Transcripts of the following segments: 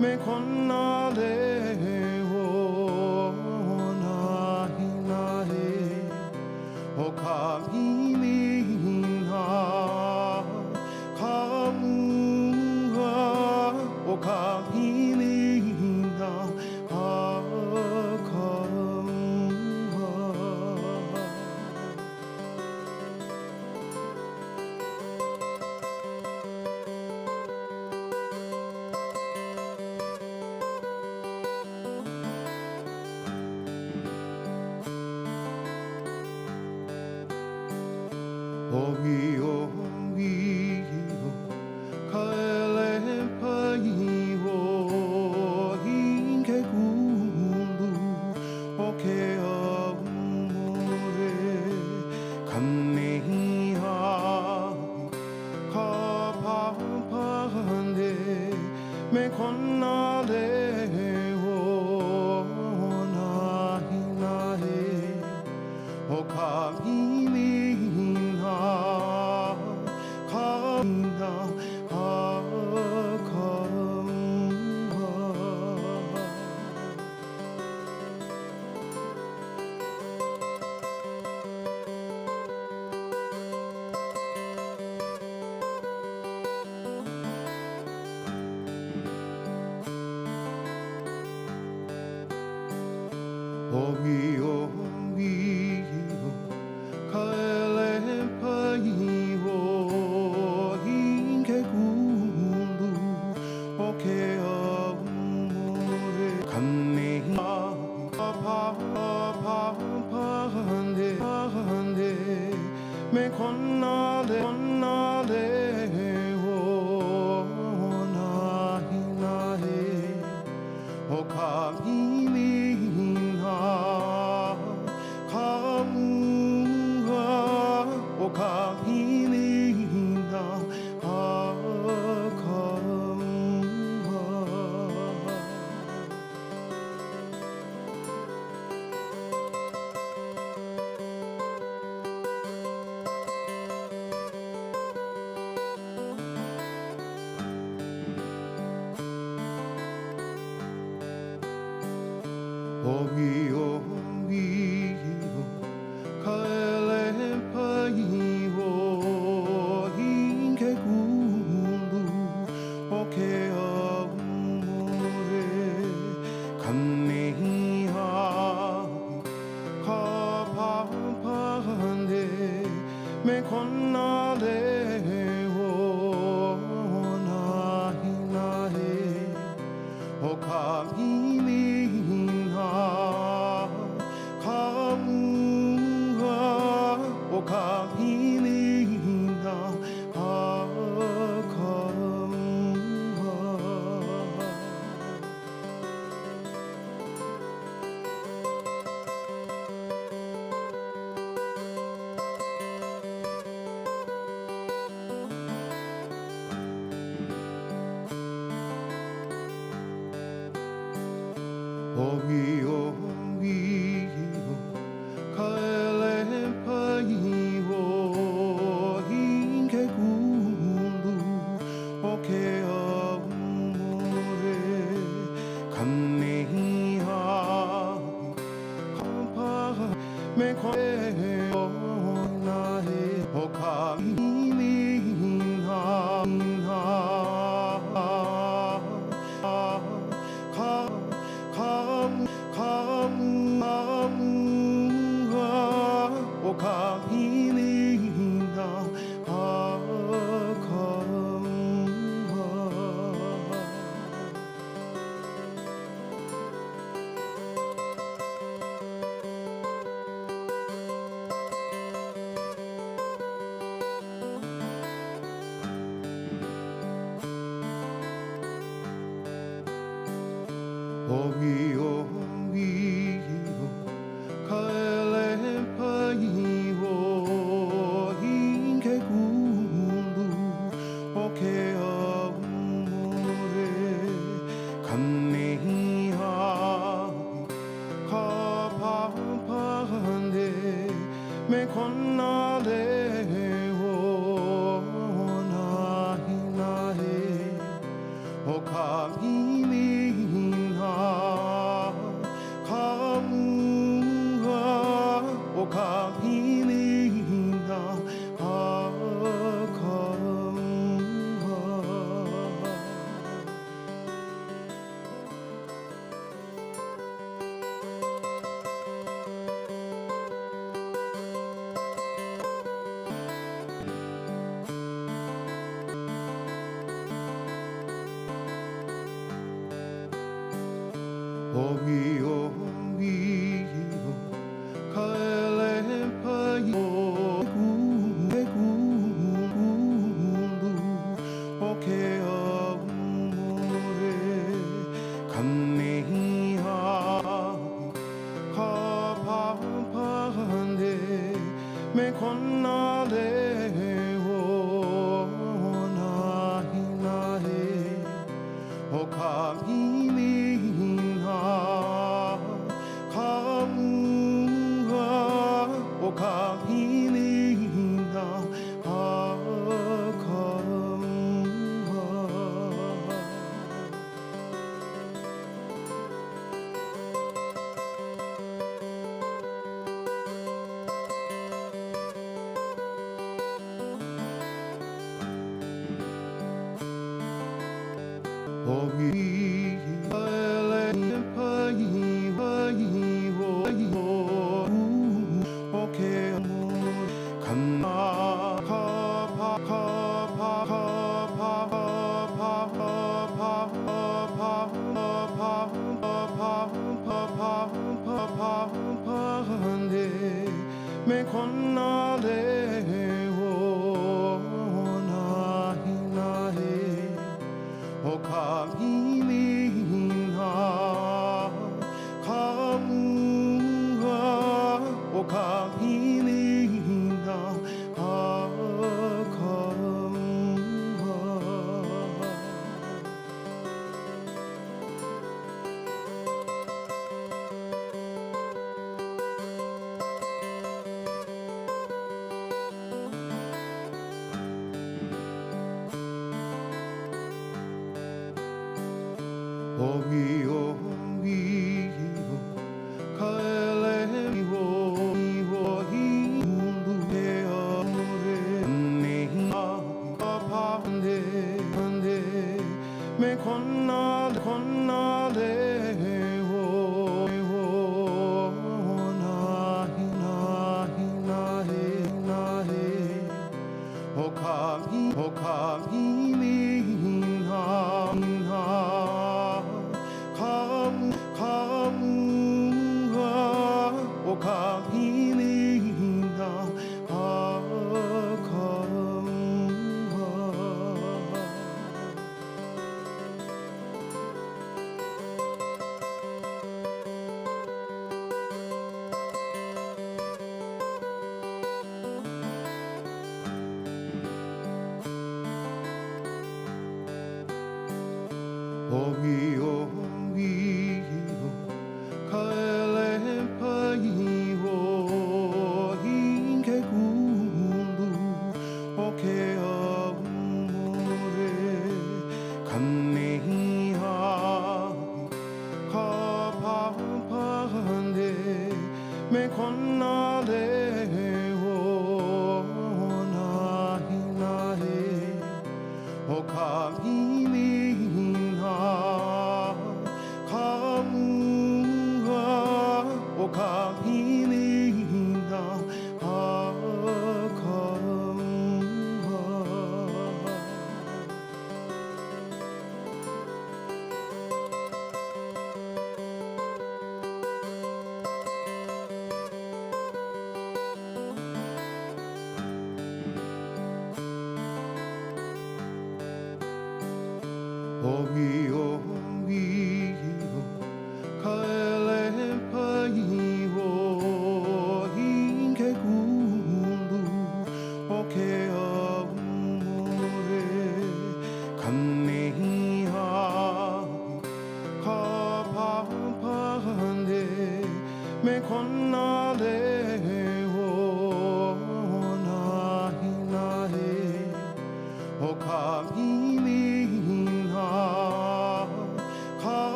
me kona le o na hina he o ka minina ka mua o ka minina ka me kona le o na hina he o ka minina ka mina ka me kona le o na hina he o ka minina ka mua o ka minina ka me kona le o na hina he o ka minina ka mua o ka minina ka me kona na he o ka minina ka mua o ka minina me kona le o na hina he o ka pini Ogi o mi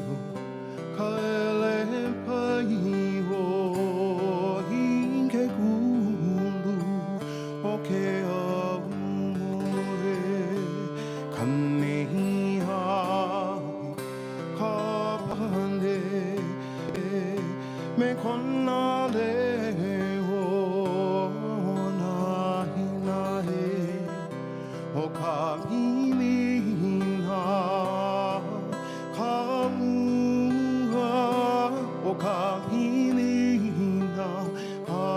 o kaele me kona leo na hina he o ka hilina ka mua o ka hilina ka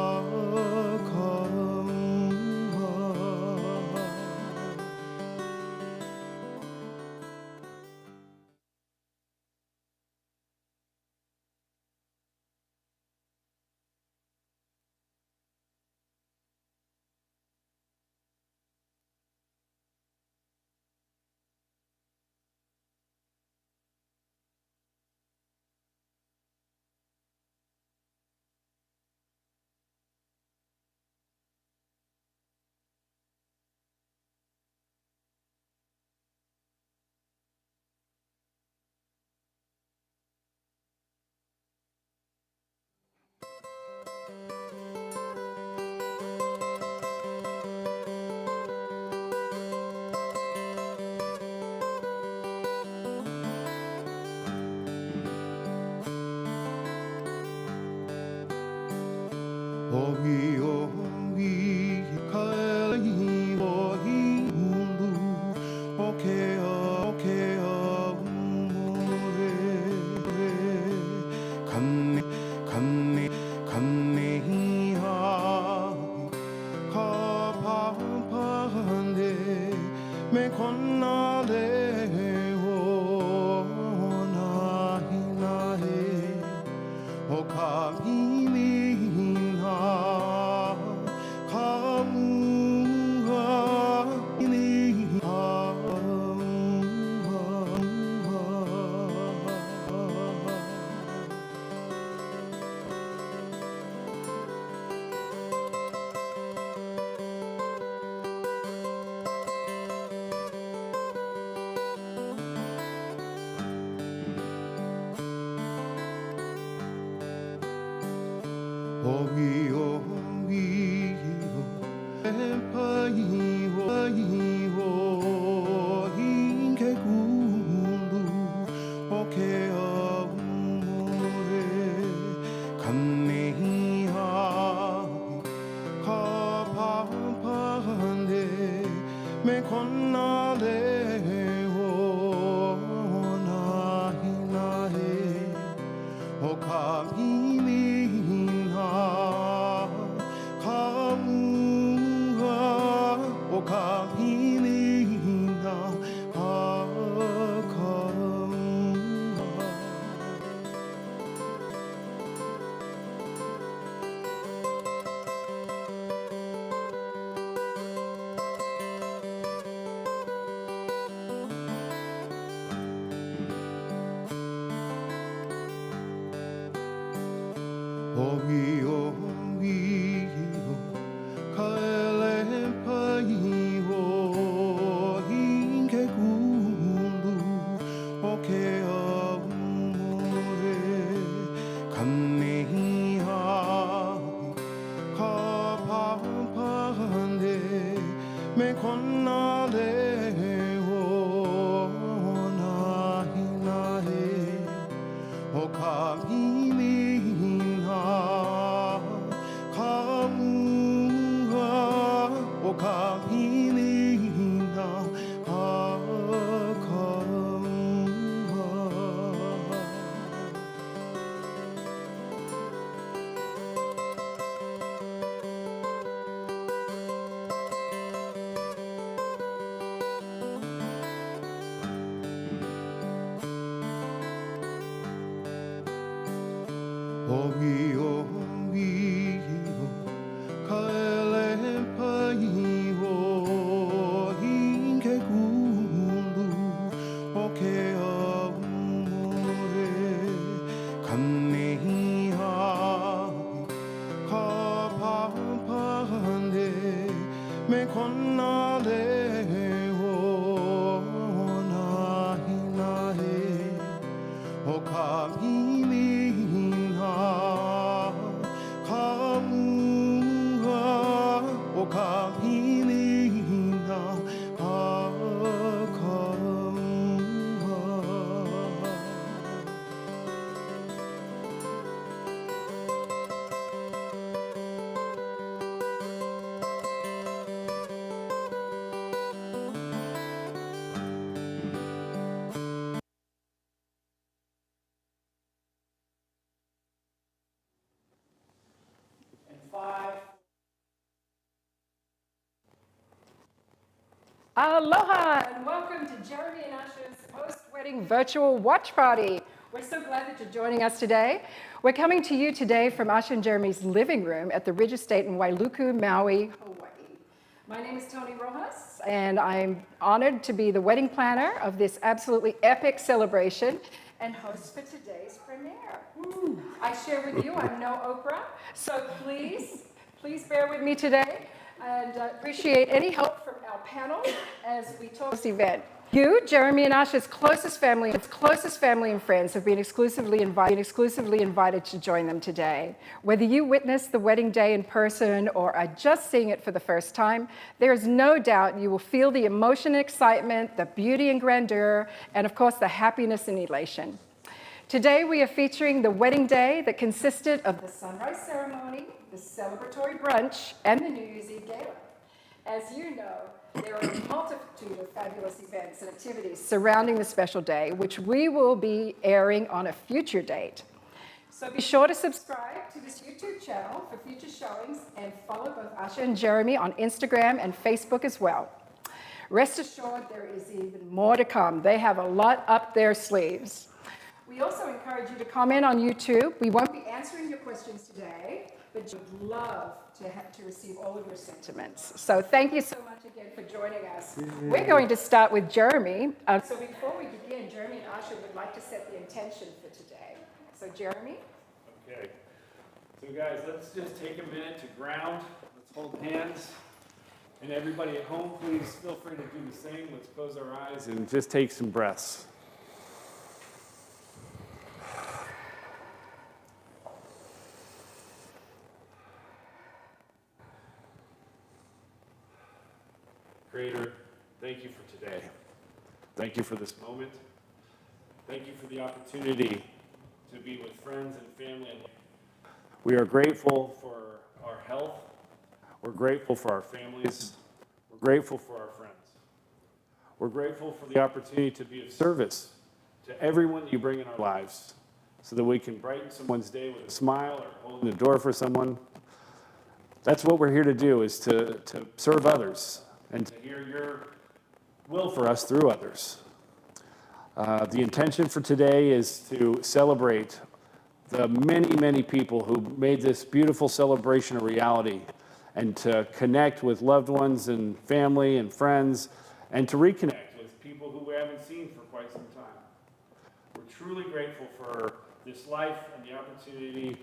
Aloha and welcome to Jeremy and Asha's post-wedding virtual watch party. We're so glad that you're joining us today. We're coming to you today from Asha and Jeremy's living room at the Ridge Estate in Wailuku, Maui, Hawaii. My name is Toni Rojas, and I'm honored to be the wedding planner of this absolutely epic celebration and host for today's premiere. Woo. I share with you, I'm no Oprah, so please bear with me today and appreciate any help from our panel as we talk this event. You, Jeremy and Asha's closest family and friends have been exclusively invited to join them today. Whether you witnessed the wedding day in person or are just seeing it for the first time, there is no doubt you will feel the emotion and excitement, the beauty and grandeur, and of course the happiness and elation. Today we are featuring the wedding day that consisted of the sunrise ceremony, the celebratory brunch, and the New Year's Eve gala. As you know, there are a multitude of fabulous events and activities surrounding the special day, which we will be airing on a future date. So be sure to subscribe to this YouTube channel for future showings and follow both Asha and Jeremy on Instagram and Facebook as well. Rest assured, there is even more to come. They have a lot up their sleeves. We also encourage you to comment on YouTube. We won't be answering your questions today, but we'd love to receive all of your sentiments. So thank you so much again for joining us. We're going to start with Jeremy. So before we begin, Jeremy and Asha would like to set the intention for today. So Jeremy? Okay. So guys, let's just take a minute to ground. Let's hold hands. And everybody at home, please feel free to do the same. Let's close our eyes and just take some breaths. Creator, thank you for today. Thank you for this moment. Thank you for the opportunity to be with friends and family. We are grateful for our health. We're grateful for our families. We're grateful for our friends. We're grateful for the opportunity to be of service to everyone that you bring in our lives so that we can brighten someone's day with a smile or holding the door for someone. That's what we're here to do, is to serve others and to hear your will for us through others. The intention for today is to celebrate the many, many people who made this beautiful celebration a reality, and to connect with loved ones and family and friends, and to reconnect with people who we haven't seen for quite some time. We're truly grateful for this life and the opportunity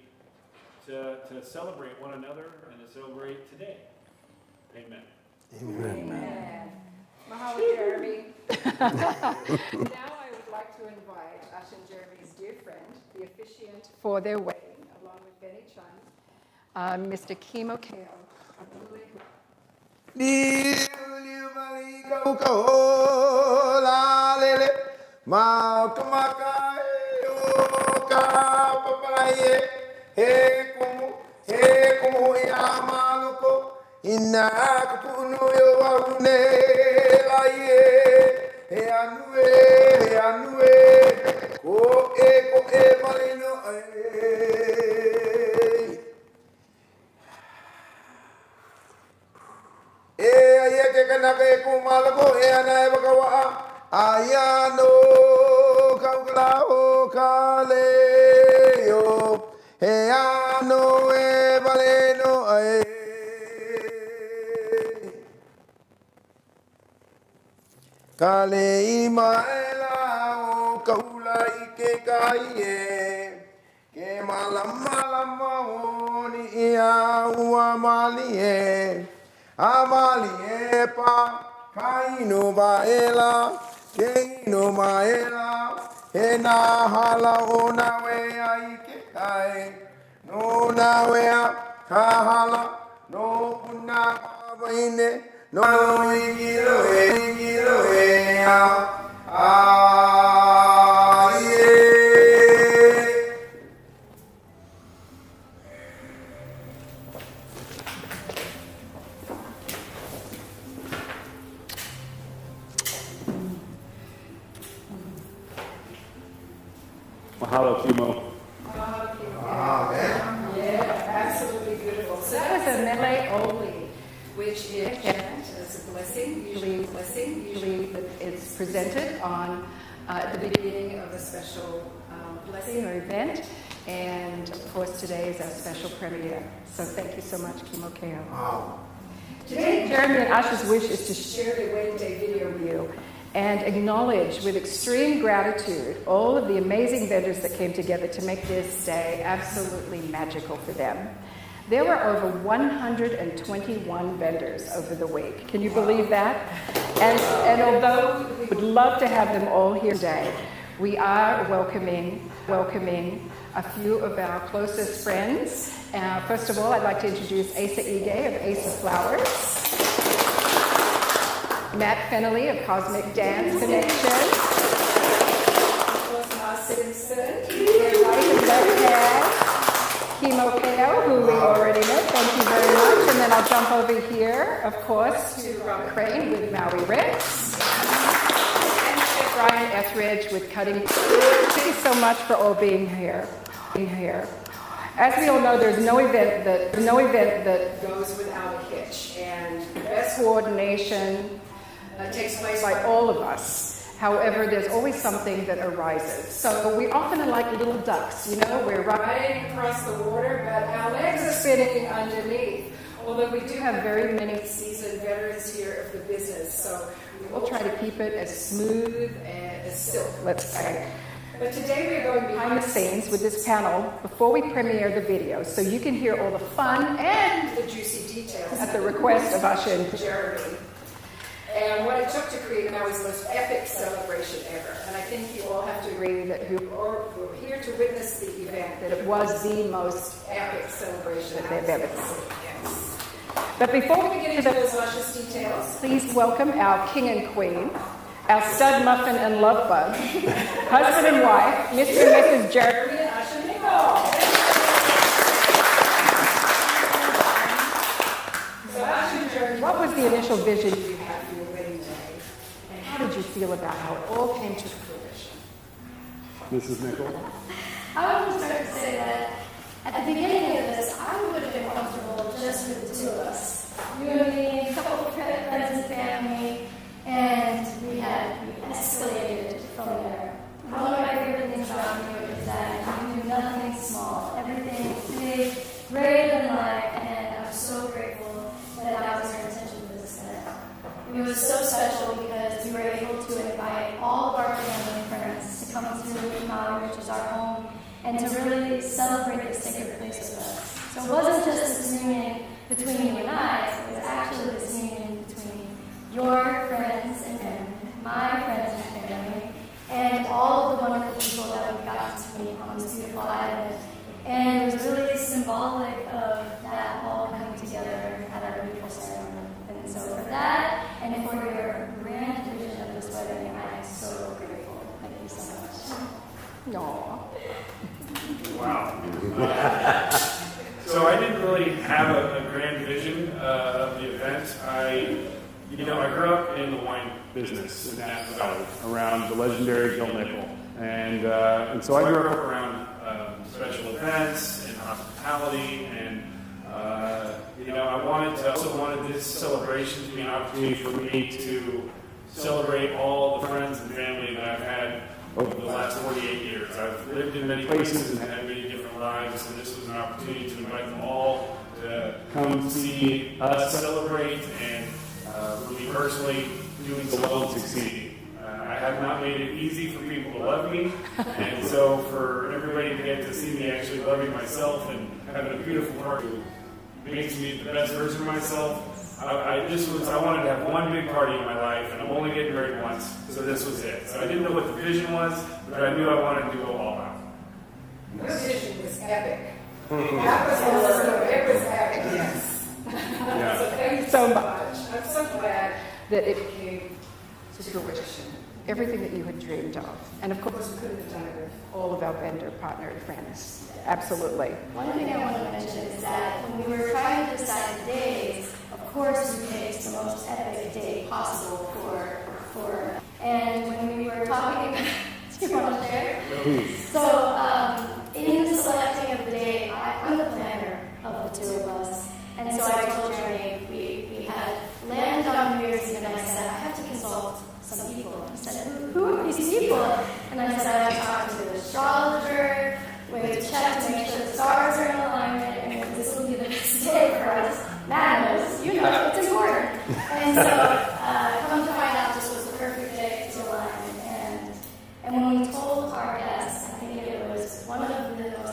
to celebrate one another and to celebrate today. Amen. Amen. Mahalo, Jeremy. Now I would like to invite Asha and Jeremy's dear friend, the officiant for their wedding, along with Benny Chun, Mr. Kimokeo. Ina kuno yo aune la ye anue ko e malino aye ke kana ke kumalo e ana e bakawa ayano kaukala o kale yo e ano e baleno aye Kale imaela o kaula ike kaie ke malama o ni ia ua malie amalie pa kaino baela ke ino maela he na hala o na we ike kai no na we ka hala no una baine no igiro Mahalo, Kimo. Mahalo, Kimo. Yeah, absolutely beautiful. So that was a melee only which is as a blessing. Usually it's presented on at the beginning of a special blessing or event. And of course, today is our special premiere. So thank you so much, Kimokeo. Wow. Today, Jeremy and Asha's wish is to share their wedding day video with you and acknowledge with extreme gratitude all of the amazing vendors that came together to make this day absolutely magical for them. There were over 121 vendors over the week. Can you believe that? And although we would love to have them all here today, we are welcoming a few of our closest friends. First of all, I'd like to introduce Asa Ige of Asa Flowers, Matt Fenelly of Cosmic Dance Connexion, Simpson, right and left hand, Kimokeo, who we already met, thank you very much. And then I'll jump over here, of course, to Rob Crane with Maui Rex. Brian Etheridge with Cutting. Thank you so much for all being here. As we all know, there's no event that goes without a hitch, and the best coordination takes place by all of us. However, there's always something that arises. So we often are like little ducks, we're riding across the water, but our legs are spinning underneath. Although we do have very many seasoned veterans here of the business, so we will try to keep it as smooth and as silk, let's say. But today we are going behind the scenes with this panel before we premiere the video, so you can hear all the fun and the juicy details at the request of Asha and Jeremy. And what it took to create Maui's most epic celebration ever. And I think you all have to agree that who are here to witness the event, that it was the most epic celebration that they've ever seen. Yes. But before we get into those luscious details, please welcome our king and queen, our stud muffin and love bug, husband and wife, Mr. and Mrs. Jeremy and Asha Nickol. So Asha and Jeremy, what was the initial vision you had for your wedding day? And how did you feel about how it all came to fruition? Mrs. Nickol? I would start to say that at the beginning of this, I would have been comfortable just with the two of us. You and me, a couple of friends and family, and we escalated from there. One of my favorite things about you is that you do nothing small. Everything is big, greater than life, and I'm so grateful that was your intention with this event. It was so special because we were able to invite all of our family and friends to come to Maui, which is our home, and to really celebrate this sacred place with us. So it wasn't just this union between you and I, it was actually this union between your friends and family, my friends and family, and all of the wonderful people that we got to meet on this beautiful island. And it was really symbolic of that all coming together at our beautiful ceremony. And so for that, and for your grand vision of this wedding, I'm so grateful. Thank you so much. Aww. Wow. So I didn't really have a grand vision of the event. I grew up in the wine business in Napa Valley, around the legendary Nickol. And so I grew up around special events and hospitality, and I also wanted this celebration to be an opportunity for me to celebrate all the friends and family that I've had over the last 48 years. I've lived in many places and had many different lives, and this was an opportunity to invite them all to come see us celebrate and for me personally, doing so and succeeding. I have not made it easy for people to love me, and so for everybody to get to see me actually loving myself and having a beautiful party makes me the best version of myself. I wanted to have one big party in my life, and I'm only getting married once, so this was it. So I didn't know what the vision was, but I knew I wanted to go all out. Your vision was epic. That was awesome. It was epic, yes. Yeah. So thank you so much. I'm so glad that it came to fruition. Everything that you had dreamed of. And of course, we couldn't have done it with all of our vendor, partner, and friends. Absolutely. One thing I want to mention is that when we were trying to decide the days, of course we picked the most epic day possible for and when we were talking about, do you want to share? So in the selecting of the day, I'm the planner of the two of us. And so I told Jeremy we had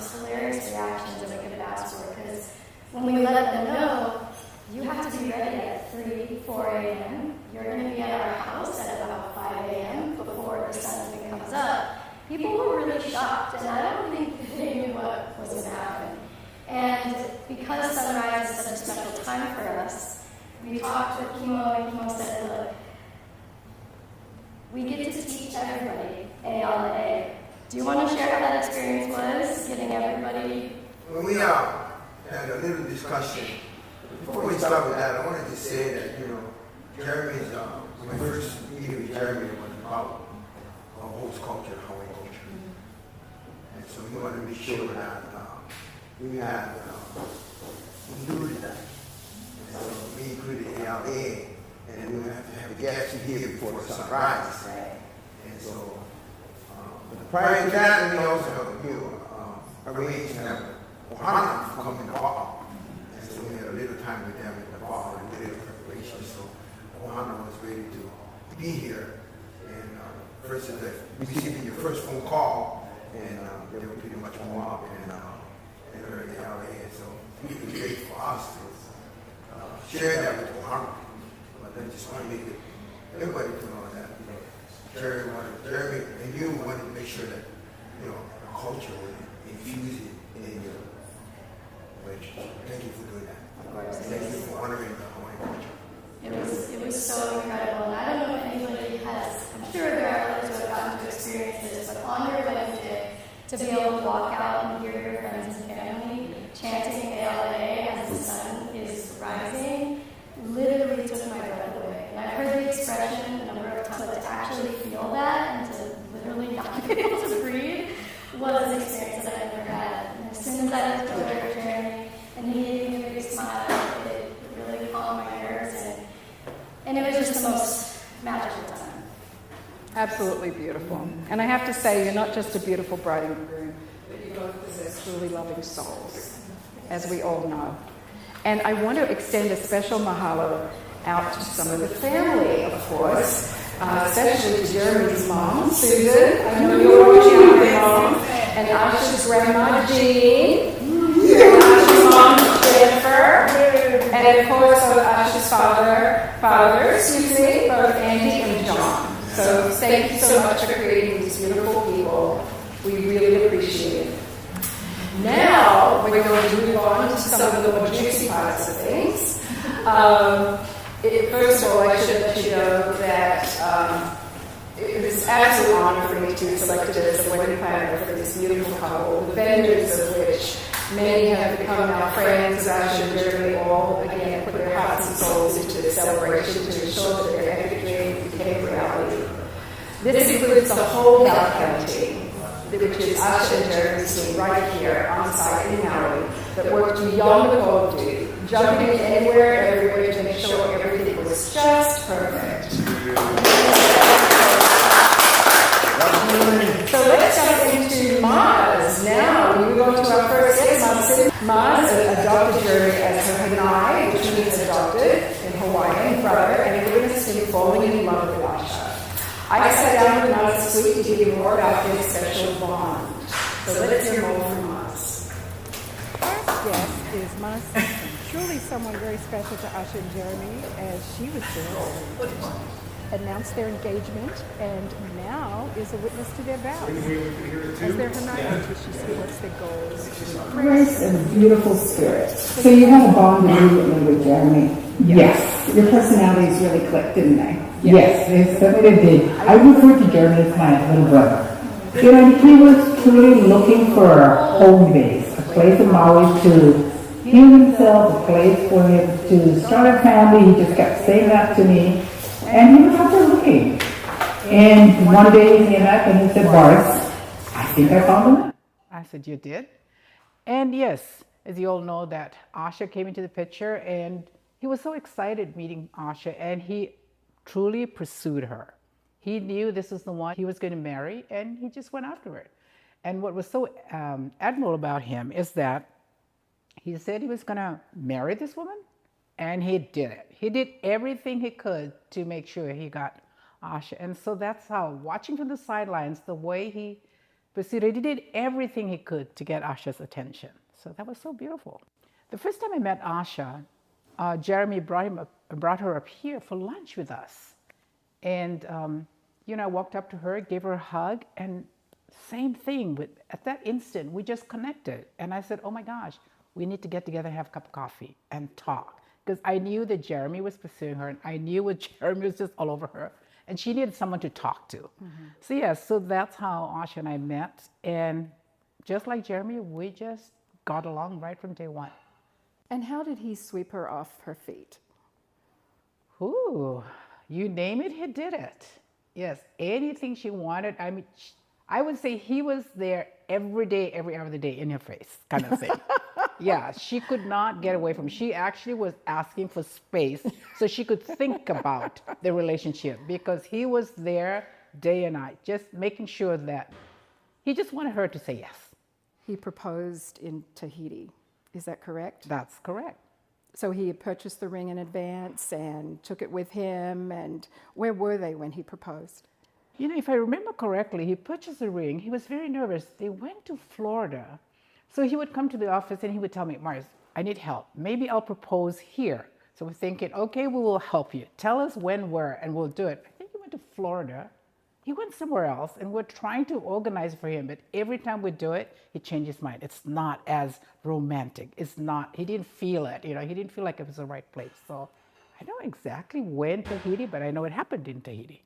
most hilarious reactions that we could have asked for, because when we let them know, you have to be ready at 3, 4 a.m. You're going to be at our house at about 5 a.m. before the sun even comes up. People were really shocked, and I don't think they knew what was going to happen. And because sunrise is such a special time for us, we talked with Kimo, and Kimo said, look, we get to teach everybody ALA. Do you want to share how that experience was, getting everybody? When we had a little discussion, before we start with that, I wanted to say that, Jeremy's, my first meeting with Jeremy was about host culture, Hawaiian culture. And so we wanted to make sure that we had included that. And so we included ALA, and we would have to have a guest here before the sunrise. And so, prior to that, we also arranged to have Ohana come in the fall. And so we had a little time with them in the fall, and a little preparation. So Ohana was ready to be here. And first is that receiving your first phone call, and they were pretty much warm up and heard the LA. And so it was great for us to share that with Ohana. But I just want to make everybody to know that, Jeremy and you wanted to make sure that, our culture would infuse it in your relationship. Thank you for doing that. Of course. Thank you for honoring the Hawaiian culture. It was so incredible. And I don't know if anybody has, I'm sure there are others who have gotten to experience this, but on your wedding day, to be able to walk out and hear your friends and family chanting ALA as the sun is rising, literally took my breath away. And I've heard the expression a number of times, but to actually feel that and to literally not be able to breathe was an experience that I never had. And as soon as I looked over at Jeremy and he gave me a big smile, it really calmed my nerves, and it was just the most magical time. Absolutely beautiful. And I have to say, you're not just a beautiful bride and groom, but you both possess truly loving souls, as we all know. And I want to extend a special mahalo out to some of the family, of course, especially to Jeremy's mom, Susan. I know you're watching out there, Mom. And Asha's grandma, Jean. And Asha's mom, Jennifer. And of course, Asha's fathers, both Andy and John. So thank you so much for creating these beautiful people. We really appreciate it. Now, we're going to move on to some of the more juicy parts of things. First of all, I should let you know that it was an absolute honor for me to be selected as the wedding planner for this beautiful couple, the vendors of which many have become now friends of Asha and Jeremy, all again put their hearts and souls into this celebration to ensure that their epic dream became reality. This includes the whole County team, which is Asha and Jeremy's team right here on site in Maui, that worked beyond the call of duty, jumping in anywhere, everywhere to make sure everything was just perfect. So let's jump into Maz. Now, we move on to our first guest, Maz adopted Jeremy as her Hanai, which means adopted in Hawaiian, brother, and witnessed him falling in love with Asha. I sat down with Maz this week to hear more about this special bond. So let's hear more from Maz. First guest is Maz Simpson, truly someone very special to Asha and Jeremy, as she was there. Announced their engagement and now is a witness to their vows. As their Hanai, she what's their goals. Grace and a beautiful spirit. So you had a bond immediately with Jeremy. Yes. Your personalities really clicked, didn't they? Yes, they certainly did. I refer to Jeremy as my little brother. He was truly looking for a home base, a place in Maui to heal himself, a place for him to start a family. He just kept saying that to me. And he was out there looking. And one day he came up and he said, Boris, I think I found him. I said, you did? And yes, as you all know, that Asha came into the picture, and he was so excited meeting Asha, and he truly pursued her. He knew this was the one he was going to marry, and he just went after it. And what was so admirable about him is that he said he was going to marry this woman, and he did it. He did everything he could to make sure he got Asha. And so that's how, watching from the sidelines, the way he But see, he did everything he could to get Asha's attention. So that was so beautiful. The first time I met Asha, Jeremy brought her up here for lunch with us. And, I walked up to her, gave her a hug, and same thing. At that instant, we just connected. And I said, oh my gosh, we need to get together and have a cup of coffee and talk. Because I knew that Jeremy was pursuing her, and I knew what Jeremy was just all over her. And she needed someone to talk to. Mm-hmm. So that's how Asha and I met. And just like Jeremy, we just got along right from day one. And how did he sweep her off her feet? Ooh, you name it, he did it. Yes, anything she wanted. I mean, I would say he was there every day, every hour of the day in her face, kind of thing. Yeah, she could not get away from it. She actually was asking for space so she could think about the relationship, because he was there day and night, just making sure that he just wanted her to say yes. He proposed in Tahiti. Is that correct? That's correct. So he had purchased the ring in advance and took it with him. And where were they when he proposed? If I remember correctly, he purchased the ring. He was very nervous. They went to Florida. So he would come to the office and he would tell me, Mars, I need help. Maybe I'll propose here. So we're thinking, okay, we will help you. Tell us when, where, and we'll do it. I think he went to Florida. He went somewhere else, and we're trying to organize for him. But every time we do it, he changed his mind. It's not as romantic. It's not, he didn't feel it. He didn't feel like it was the right place. So I don't know exactly when Tahiti, but I know it happened in Tahiti.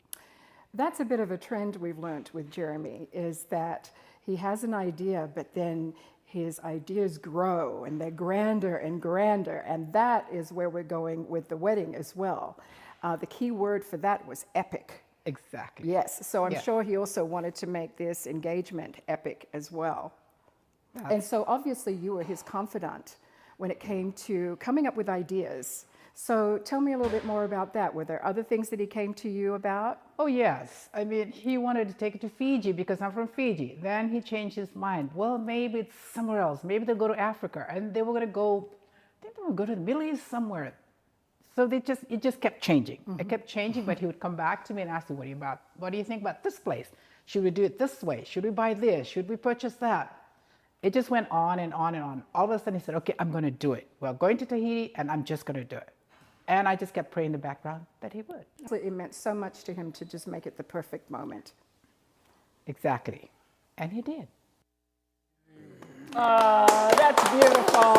That's a bit of a trend we've learned with Jeremy, is that he has an idea, but then his ideas grow and they're grander and grander. And that is where we're going with the wedding as well. The key word for that was epic. Exactly. Yes. So I'm sure he also wanted to make this engagement epic as well. And so obviously you were his confidant when it came to coming up with ideas. So tell me a little bit more about that. Were there other things that he came to you about? Oh, yes. I mean, he wanted to take it to Fiji because I'm from Fiji. Then he changed his mind. Well, maybe it's somewhere else. Maybe they'll go to Africa. And they were going to go, I think they were going to go to the Middle East somewhere. So it just kept changing. Mm-hmm. It kept changing, but he would come back to me and ask me, what do you think about this place? Should we do it this way? Should we buy this? Should we purchase that? It just went on and on and on. All of a sudden he said, okay, I'm going to do it. We're going to Tahiti and I'm just going to do it. And I just kept praying in the background that he would. It meant so much to him to just make it the perfect moment. Exactly. And he did. Oh, that's beautiful.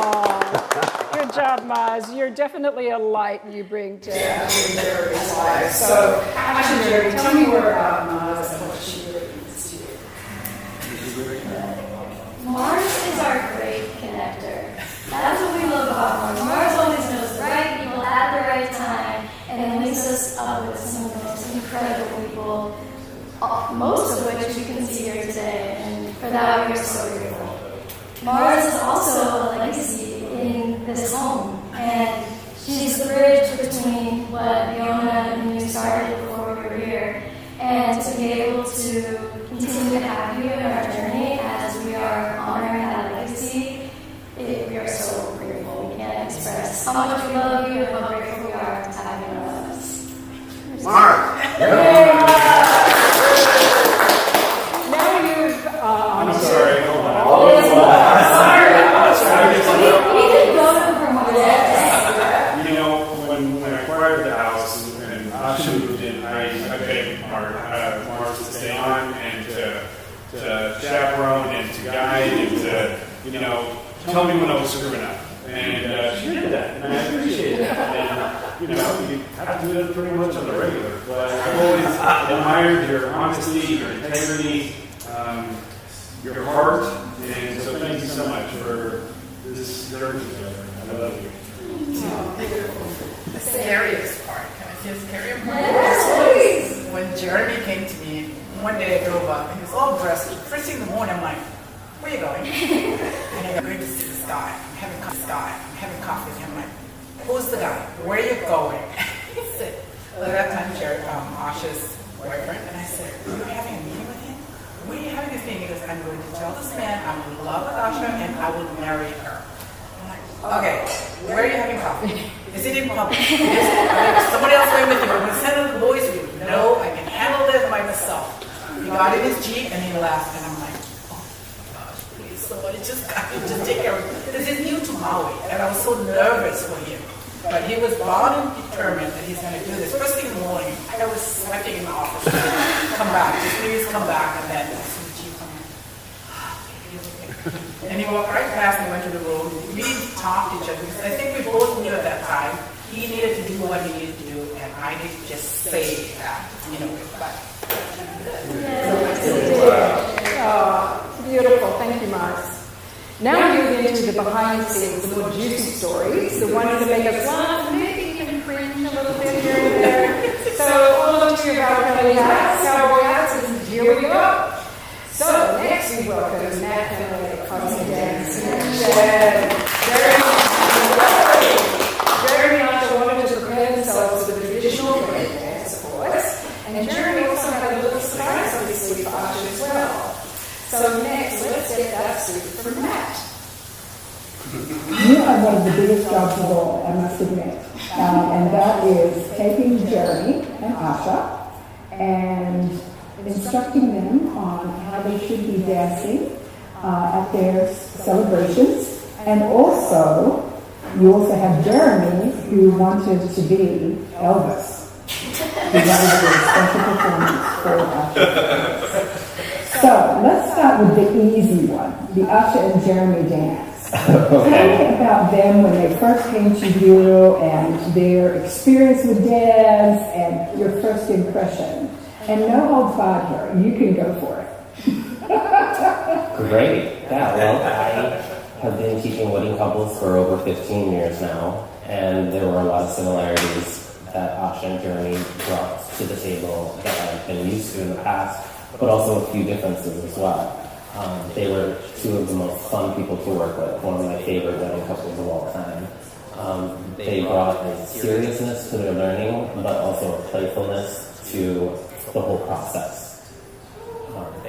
Good job, Maz. You're definitely a light you bring to Jerry's life. So, actually, Jerry, tell me more about Maz and what she really means to you. Mars is our great connector. That's what we love about Mars. Mars always knows the right people at the right time and links us up with some of the most incredible people, most of which we can see here today. And for that, we are so grateful. Mars is also a legacy in this home, and she's the bridge between what Ohana and you started before we were here, and to be able to continue to have you in our journey as we are honoring that legacy, we are so grateful. We can't express how much we love you and how grateful we are to have you with us. Mars! Now you've... I'm sorry, hold on. When I acquired the house and Asha moved in, I begged Mars to stay on and to chaperone and to guide and to, tell me when I was screwing up. And she did that, and I appreciate that. And, you have to do that pretty much on the regular. But I've always admired your honesty, your integrity, your heart, and so thank you so much for this journey together. I love you. The scariest part, can I say the scariest part? Yes, When Jeremy came to me, one day I drove up and he was all dressed. First thing in the morning, I'm like, where are you going? And I go, going to see this guy. I'm having coffee with him. I'm like, who's the guy? Where are you going? He said, well, at that time, Asha's boyfriend. And I said, are you having a meeting with him? Where are you having this meeting? He goes, I'm going to tell this man I'm in love with Asha and I will marry her. Okay, where are you having coffee? Is it in public? Is somebody else going with you? I'm going to send the boys with you. No, I can handle this by myself. He got in his Jeep and he left, and I'm like, somebody just take care of it. Because he's new to Maui, and I was so nervous for him. But he was bound and determined that he's going to do this. First thing in the morning, I was sweating in the office. Come back, just please come back. And then as soon as you come in, and he walked right past and went to the room. We didn't talk to each other because I think we both knew at that time he needed to do what he needed to do, and I needed to just say that, But Beautiful. Thank you, Mars. Now we move into the behind the scenes, the more juicy stories, the ones that make us laugh, maybe even cringe a little bit here and there. So all of you about cowboy hats, and here we go. So next we welcome Matt Fenelly, Confidant, Jeremy and Asha wanted to prepare themselves with a traditional wedding dance, of course, and Jeremy also had a little surprise on his sleeve for Asha as well. So next, let's get that suit from Matt. You have one of the biggest jobs of all, I must admit, and that is taking Jeremy and Asha and instructing them on how they should be dancing at their celebrations. And also, you also have Jeremy, who wanted to be Elvis. He wanted to do a special performance for Asha. So let's start with the easy one, the Asha and Jeremy dance. Tell me about them when they first came to you and their experience with dance and your first impression. And no holds barred here. You can go for it. Great. Yeah, well, I have been teaching wedding couples for over 15 years now, and there were a lot of similarities that Asha and Jeremy brought to the table that I've been used to in the past, but also a few differences as well. They were two of the most fun people to work with, one of my favorite wedding couples of all time. They brought a seriousness to their learning, but also a playfulness to the whole process.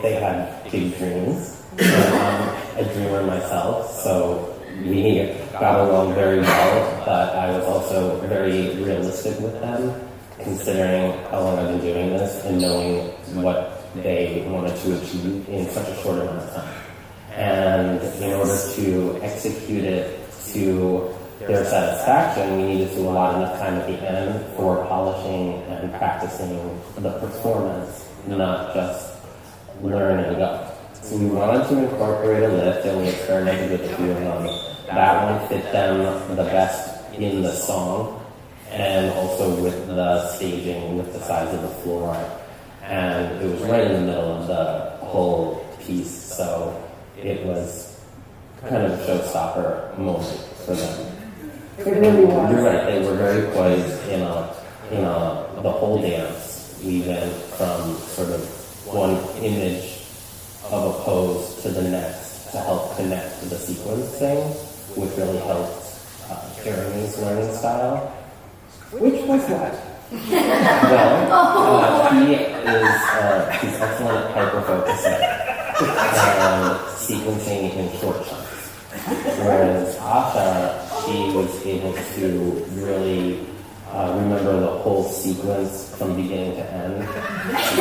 They had big dreams. I'm a dreamer myself, so we got along very well, but I was also very realistic with them, considering how long I've been doing this and knowing what they wanted to achieve in such a short amount of time. And in order to execute it to their satisfaction, we needed to allot enough time at the end for polishing and practicing the performance, not just learn and go. So we wanted to incorporate a lift, and we experimented with a few of them. That one fit them the best in the song, and also with the staging, with the size of the floor. And it was right in the middle of the whole piece, so it was kind of a showstopper moment for them. It really was. You're right, they were very poised in the whole dance. We went from sort of one image of a pose to the next to help connect to the sequencing, which really helped Jeremy's learning style. Which was what? Well, he's excellent at hyper-focusing and sequencing in short chunks. Whereas Asha, she was able to really remember the whole sequence from beginning to end. She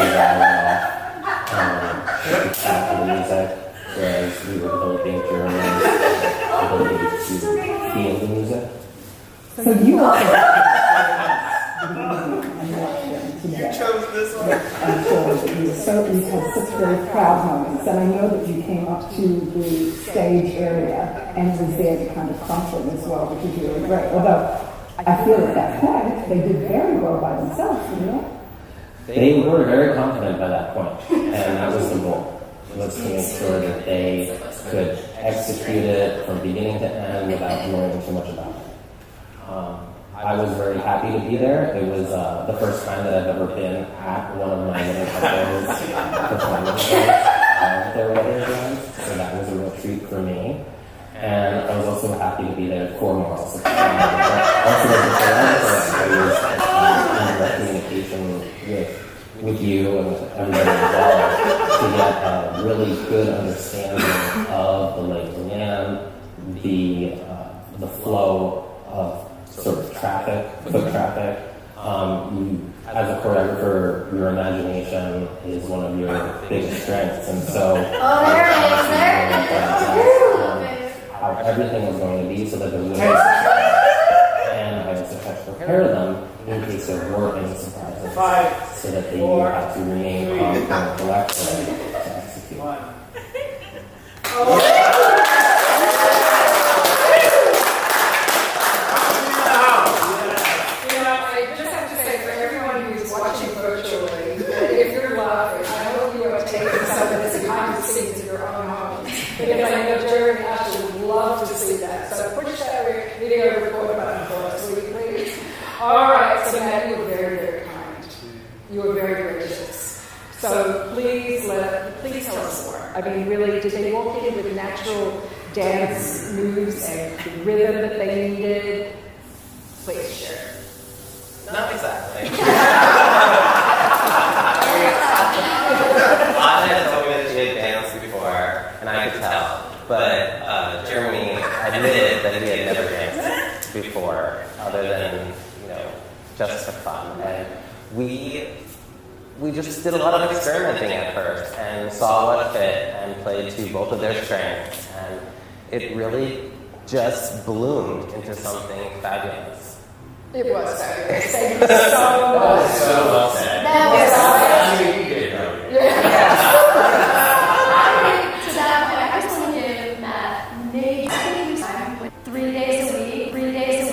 could tap to the music, whereas we were developing Jeremy's ability to feel the music. So you also... You chose this one. I'm sure that you had such very proud moments, and I know that you came up to the stage area and was there to kind of comfort as well, which is really great. Although I feel at that point they did very well by themselves, you know? They were very confident by that point, and that was the goal, was to make sure that they could execute it from beginning to end without knowing too much about it. I was very happy to be there. It was the first time that I've ever been at one of my wedding couples performances of their wedding dance, so that was a real treat for me. And I was also happy to be there for morals. Also, as a I was in communication with you and with everybody involved to get a really good understanding of the lay of the land, the flow of sort of traffic, foot traffic. I as a choreographer, your imagination is one of your biggest strengths, and so Oh, there it is. how everything was going to be so that the wouldn't and I also tried to prepare them in case there were any surprises so that they knew how to remain calm and collected to execute. Watching virtually, if you're laughing, I hope you are taking some of this behind the scenes of your own homes. Because I know Jeremy and Asha would love to see that. So push that video record button for us, will you please? All right, so Matt, you were very, very kind. You were very gracious. So please tell us more. I mean, really, did they walk in with natural dance moves and the rhythm that they needed? Please share. Not exactly. Asa had told me that she had danced before, and I could tell. But Jeremy admitted that he had never danced before, other than, just for fun. And we just did a lot of experimenting at first, and saw what fit, and played to both of their strengths. And it really just bloomed into something fabulous. It was fabulous. Thank you so much. So well said. That was awesome. To that point, I just want to give Matt major time with 3 days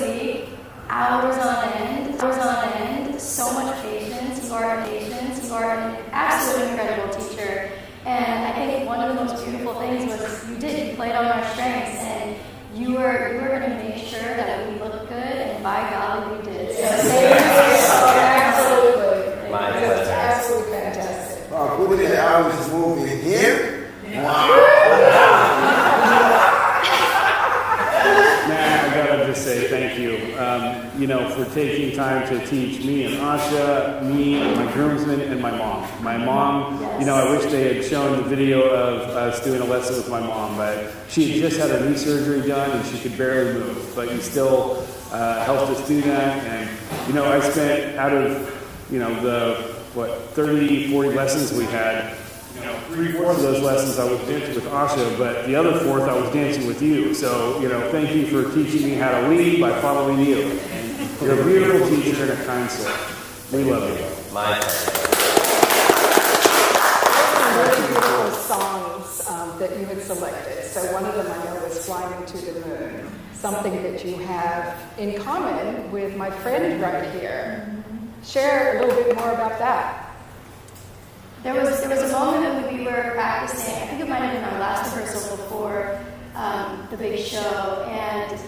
a week, hours on end, so much patience. You are an absolutely incredible teacher. And I think one of the most beautiful things was you played on our strengths, and you were going to make sure that we looked good, and by golly, we did. So absolutely. My pleasure. Absolutely fantastic. Put in hours moving again. Wow. Matt, I gotta just say thank you, for taking time to teach me and Asha, me, my groomsmen, and my mom. My mom, I wish they had shown the video of us doing a lesson with my mom, but she had just had her knee surgery done and she could barely move, but you still helped us do that. And, I spent out of, the 30, 40 lessons we had, 3/4 of those lessons I was dancing with Asha, but the other 4th I was dancing with you. So, thank you for teaching me how to lead by following you. And you're a beautiful teacher and a kind soul. We love you. My pleasure. Really beautiful songs that you had selected. So one of them I know was Flying to the Moon, something that you have in common with my friend right here. Share a little bit more about that. There was a moment when we were practicing, I think it might have been our last rehearsal before the big show, and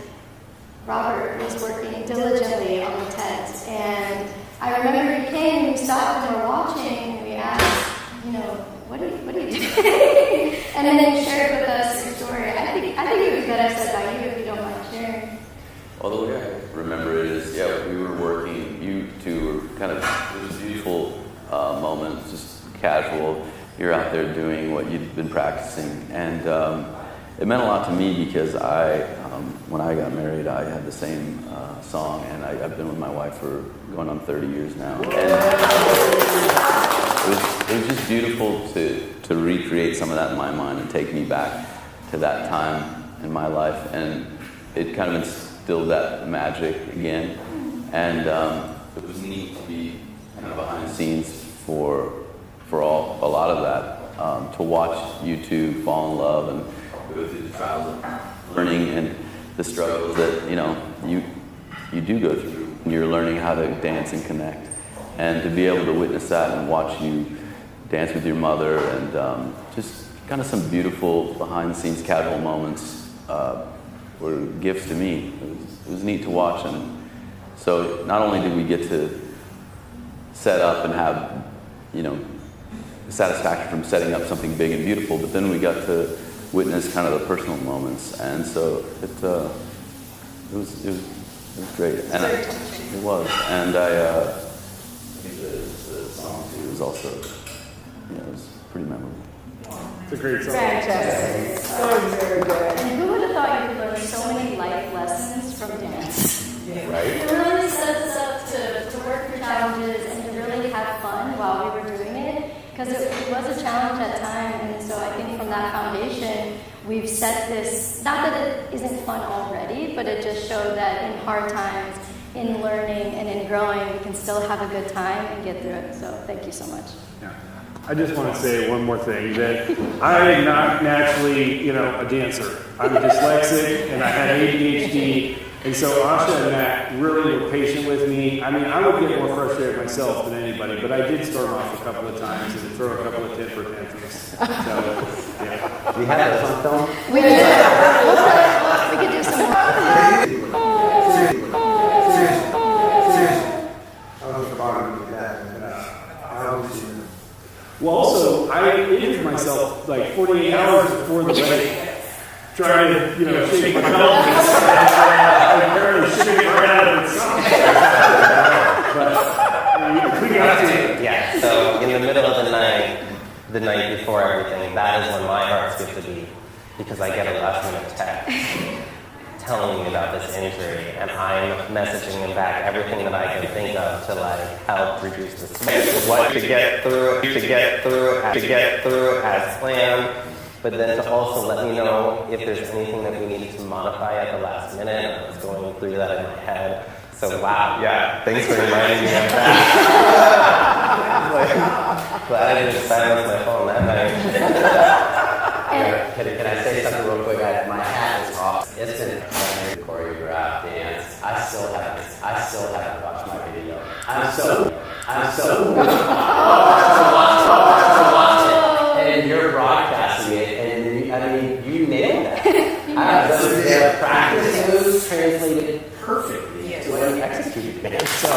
Robert was working diligently on the tent. And I remember he came and we stopped and we were watching and we asked, what are you doing? And then you shared with us your story. I think it would be better said by you if you don't mind sharing. Well, the way I remember it is, we were working, you two were kind of, it was a beautiful moment, just casual. You're out there doing what you'd been practicing, and it meant a lot to me because when I got married, I had the same song, and I've been with my wife for going on 30 years now. And it was just beautiful to recreate some of that in my mind and take me back to that time in my life, and it kind of instilled that magic again. And it was neat to be kind of behind the scenes for a lot of that, to watch you two fall in love and go through the trials of learning and the struggles that you do go through. You're learning how to dance and connect, and to be able to witness that and watch you dance with your mother, and just kind of some beautiful behind the scenes casual moments were gifts to me. It was neat to watch, and so not only did we get to set up and have satisfaction from setting up something big and beautiful, but then we got to witness kind of the personal moments, and so it was great, and it was, and I think the song too was also, it was pretty memorable. It's a great song. Fantastic. So very good. And who would have thought you could learn so many life lessons from dance? Right? It really sets us up to work through challenges and to really it was a challenge at times, and so I think from that foundation, we've set this, not that it isn't fun already, but it just showed that in hard times, in learning and in growing, we can still have a good time and get through it. So thank you so much. Yeah. I just want to say one more thing, that I am not naturally, a dancer. I'm dyslexic and I had ADHD, and so Asha and Matt really were patient with me. I mean, I would get more frustrated myself than anybody, but I did storm off a couple of times and throw a couple of temper tantrums. So, yeah. We have this on film? We do. We could do some more. Well, also, I injured myself like 48 hours before the wedding, trying to, shake my pelvis. I barely shook it right out of the sun. But we got to. Yeah, so in the middle of the night before everything, that is when my heart skips a beat, because I get a last-minute text telling me about this injury, and I'm messaging him back everything that I can think of to help reduce the space, what to get through as planned, but then to also let me know if there's anything that we needed to modify at the last minute. I was going through that in my head. So wow, yeah, thanks for reminding me of that. Glad I didn't silence my phone that night. Can I say something real quick? My hat is off. It's been choreographed dance. I still haven't watched my video. I'm so to watch it. And you're broadcasting it, and you nailed that. I have those practice moves translated perfectly to an executed dance. So.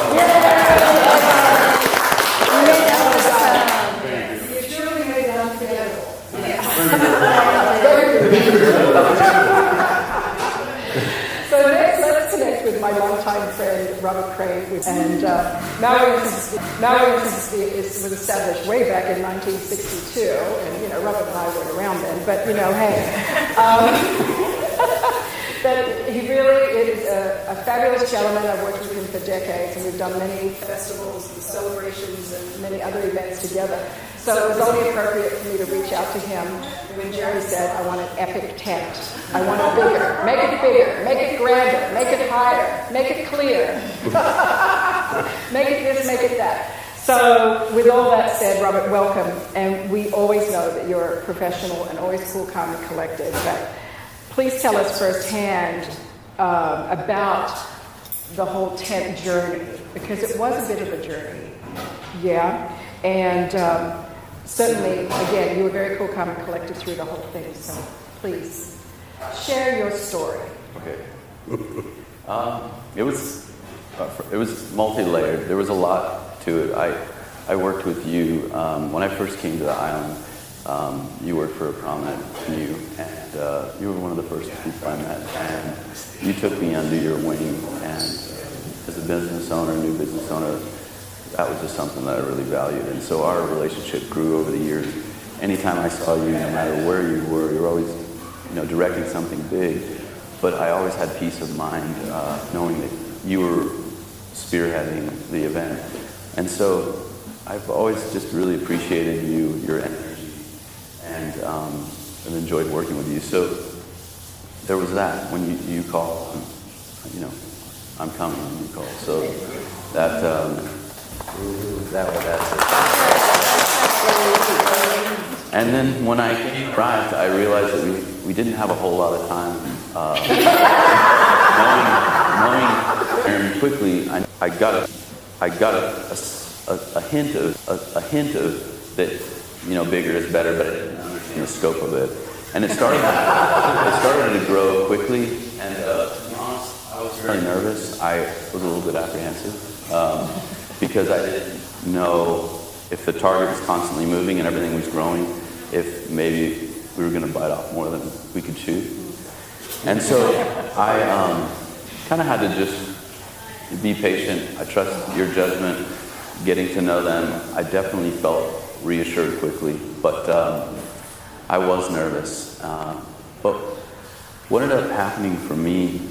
You truly made it unforgettable. So next, let's connect with my longtime friend, Robert Crane. And Maui was established way back in 1962. And, Robert and I weren't around then. But, hey. But he really is a fabulous gentleman. I've worked with him for decades, and we've done many festivals and celebrations and many other events together. So it was only appropriate for me to reach out to him when Jerry said, I want an epic tent. I want it bigger. Make it bigger. Make it grander. Make it higher. Make it clear. Make it this, make it that. So with all that said, Robert, welcome. And we always know that you're professional and always cool, calm, and collected. But please tell us firsthand about the whole tent journey, because it was a bit of a journey. Yeah. And certainly, again, you were very cool, calm, and collected through the whole thing. So please share your story. Okay. It was multi-layered. There was a lot to it. I worked with you when I first came to the island. You worked for a prominent venue, and you were one of the first people I met. And you took me under your wing, and as a business owner, new business owner, that was just something that I really valued. And so our relationship grew over the years. Anytime I saw you, no matter where you were always, directing something big. But I always had peace of mind knowing that you were spearheading the event. And so I've always just really appreciated you, your energy, and I've enjoyed working with you. So there was that when you called, I'm coming when you called. So that's And then when I arrived, I realized that we didn't have a whole lot of time. Knowing quickly, I got a hint of that, bigger is better, but I didn't understand the scope of it. And it started to grow quickly. And to be honest, I was very nervous. I was a little bit apprehensive because I didn't know if the target was constantly moving and everything was growing, if maybe we were going to bite off more than we could chew. And so I kind of had to just be patient. I trust your judgment, getting to know them. I definitely felt reassured quickly, but I was nervous. But what ended up happening for me,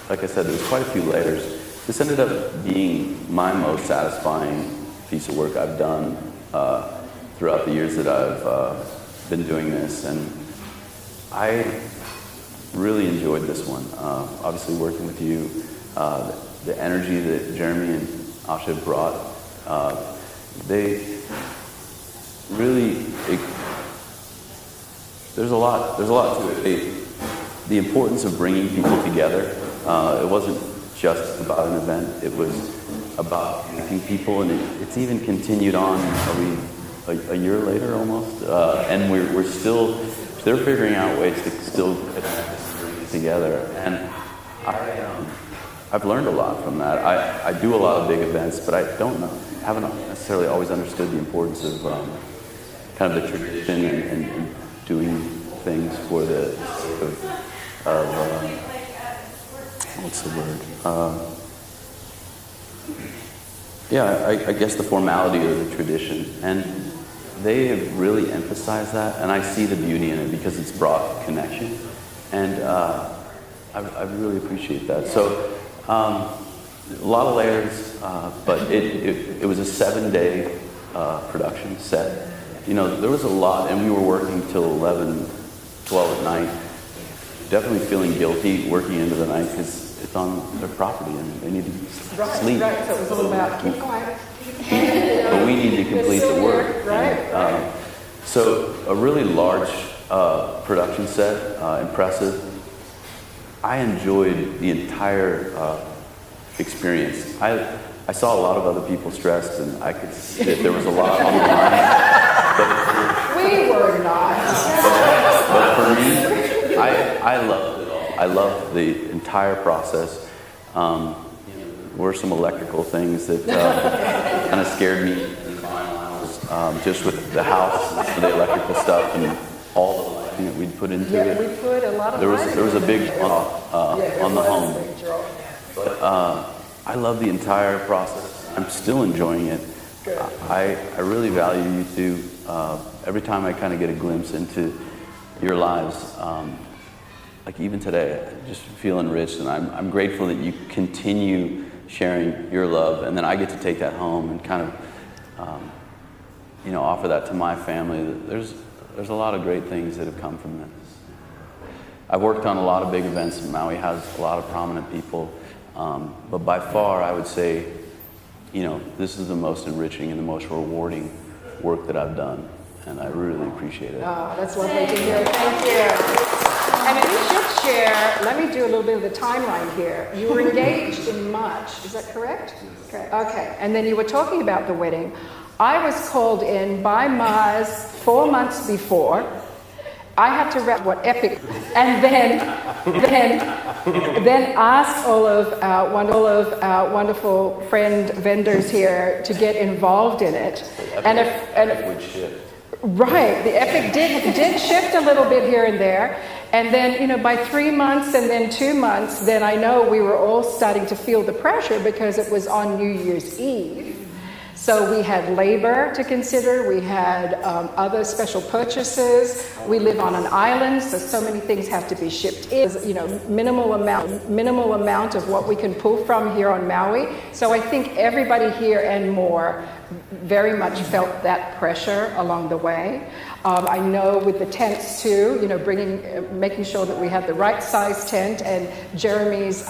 like I said, there was quite a few layers. This ended up being my most satisfying piece of work I've done throughout the years that I've been doing this, and I really enjoyed this one. Obviously working with you, the energy that Jeremy and Asha brought, they really, there's a lot to it. The importance of bringing people together, it wasn't just about an event, it was about connecting people, and it's even continued on, a year later almost, and we're still, they're figuring out ways to still bring this together, and I've learned a lot from that. I do a lot of big events, but I haven't necessarily always understood the importance of kind of the tradition and doing things for the sake of what's the word? I guess the formality of the tradition, and they have really emphasized that, and I see the beauty in it because it's brought connection, and I really appreciate that. So a lot of layers, but it was a 7-day production set. You know, there was a lot, and we were working till 11, 12 at night. Definitely feeling guilty working into the night because it's on their property and they need to sleep. Right, so it was all about keep quiet. But we need to complete the work. Right. So a really large production set, impressive. I enjoyed the entire experience. I saw a lot of other people stressed, and I could see that there was a lot on the line. We were not. But for me, I loved it all. I loved the entire process. Were some electrical things that kind of scared me in the final hours, just with the house, and the electrical stuff, and all the lighting that we'd put into it. We put a lot of There was a big on the home. But I love the entire process. I'm still enjoying it. I really value you two. Every time I kind of get a glimpse into your lives, like even today, I just feel enriched, and I'm grateful that you continue sharing your love, and then I get to take that home and kind of, offer that to my family. There's a lot of great things that have come from this. I've worked on a lot of big events. Maui has a lot of prominent people, but by far, I would say, this is the most enriching and the most rewarding work that I've done, and I really appreciate it. Oh, that's lovely to hear. Thank you. And if you should share, let me do a little bit of the timeline here. You were engaged in March, is that correct? Okay, and then you were talking about the wedding. I was called in by Mars 4 months before. I had to wrap what epic, and then ask all of our wonderful friend vendors here to get involved in it. Right, the epic did shift a little bit here and there, and then by 3 months and then 2 months, then I know we were all starting to feel the pressure because it was on New Year's Eve. So we had labor to consider, we had other special purchases, we live on an island, so many things have to be shipped in, minimal amount of what we can pull from here on Maui. So I think everybody here and more very much felt that pressure along the way. I know with the tents too, making sure that we have the right size tent, and Jeremy's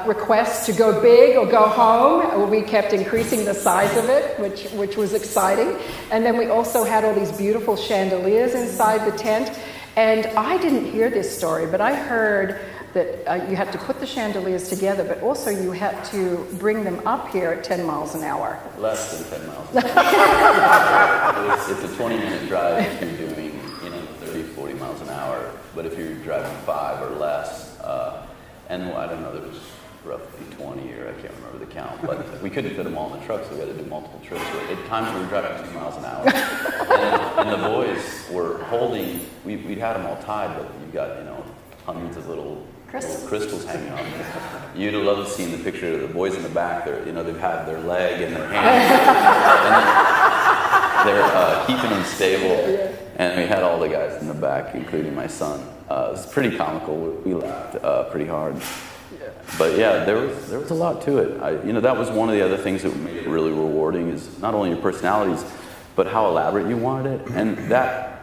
request to go big or go home, we kept increasing the size of it, which was exciting. And then we also had all these beautiful chandeliers inside the tent. And I didn't hear this story, but I heard that you had to put the chandeliers together, but also you had to bring them up here at 10 miles an hour. Less than 10 miles an hour. It's a 20-minute drive if you're doing 30, 40 miles an hour. But if you're driving 5 or less, and I don't know, there was roughly 20, or I can't remember the count, but we couldn't fit them all in the truck, so we had to do multiple trips. At times we were driving 2 miles an hour. and the boys were holding, we'd had them all tied, but you've got, hundreds of little crystals hanging on them. You'd have loved to see the picture of the boys in the back. They've had their leg and their hand, and they're keeping them stable. And we had all the guys in the back, including my son. It was pretty comical. We laughed pretty hard. But yeah, there was a lot to it. That was one of the other things that made it really rewarding, is not only your personalities, but how elaborate you wanted it. And that,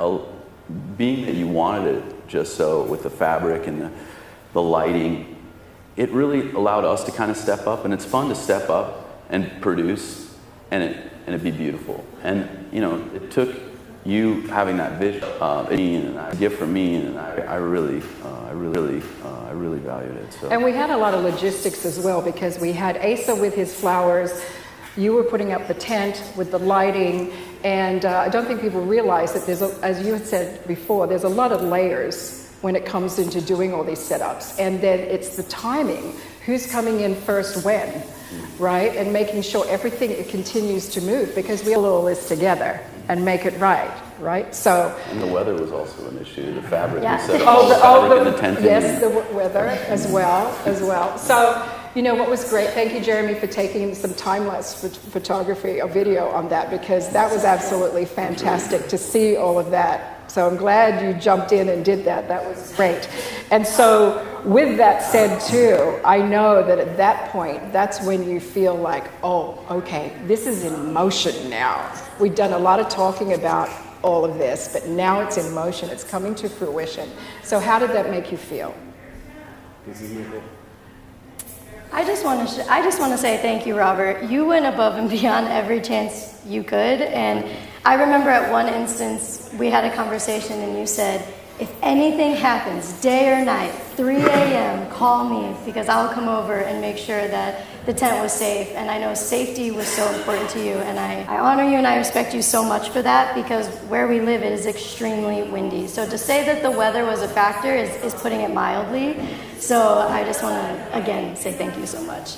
being that you wanted it just so with the fabric and the lighting, it really allowed us to kind of step up, and it's fun to step up and produce and it be beautiful. And you know, it took you having that vision, and a gift from me, and I really valued it. So. And we had a lot of logistics as well, because we had Asa with his flowers. You were putting up the tent with the lighting, and I don't think people realize that there's, as you had said before, there's a lot of layers when it comes into doing all these setups. And then it's the timing, who's coming in first when, right? And making sure everything continues to move, because we all this together and make it right? So. And the weather was also an issue. The fabric, yeah. we set up the fabric and the tenting. Yes, the weather as well. So. You know, what was great, thank you, Jeremy, for taking some time-lapse photography or video on that, because that was absolutely fantastic to see all of that. So I'm glad you jumped in and did that. That was great. And so with that said, too, I know that at that point, that's when you feel like, oh, okay, this is in motion now. We've done a lot of talking about all of this, but now it's in motion. It's coming to fruition. So how did that make you feel? This is Nickol. I just want to say thank you, Robert. You went above and beyond every chance you could. And I remember at one instance, we had a conversation and you said, if anything happens, day or night, 3 a.m., call me, because I'll come over and make sure that the tent was safe. And I know safety was so important to you. And I honor you and I respect you so much for that, because where we live, it is extremely windy. So to say that the weather was a factor is putting it mildly. So I just want to, again, say thank you so much.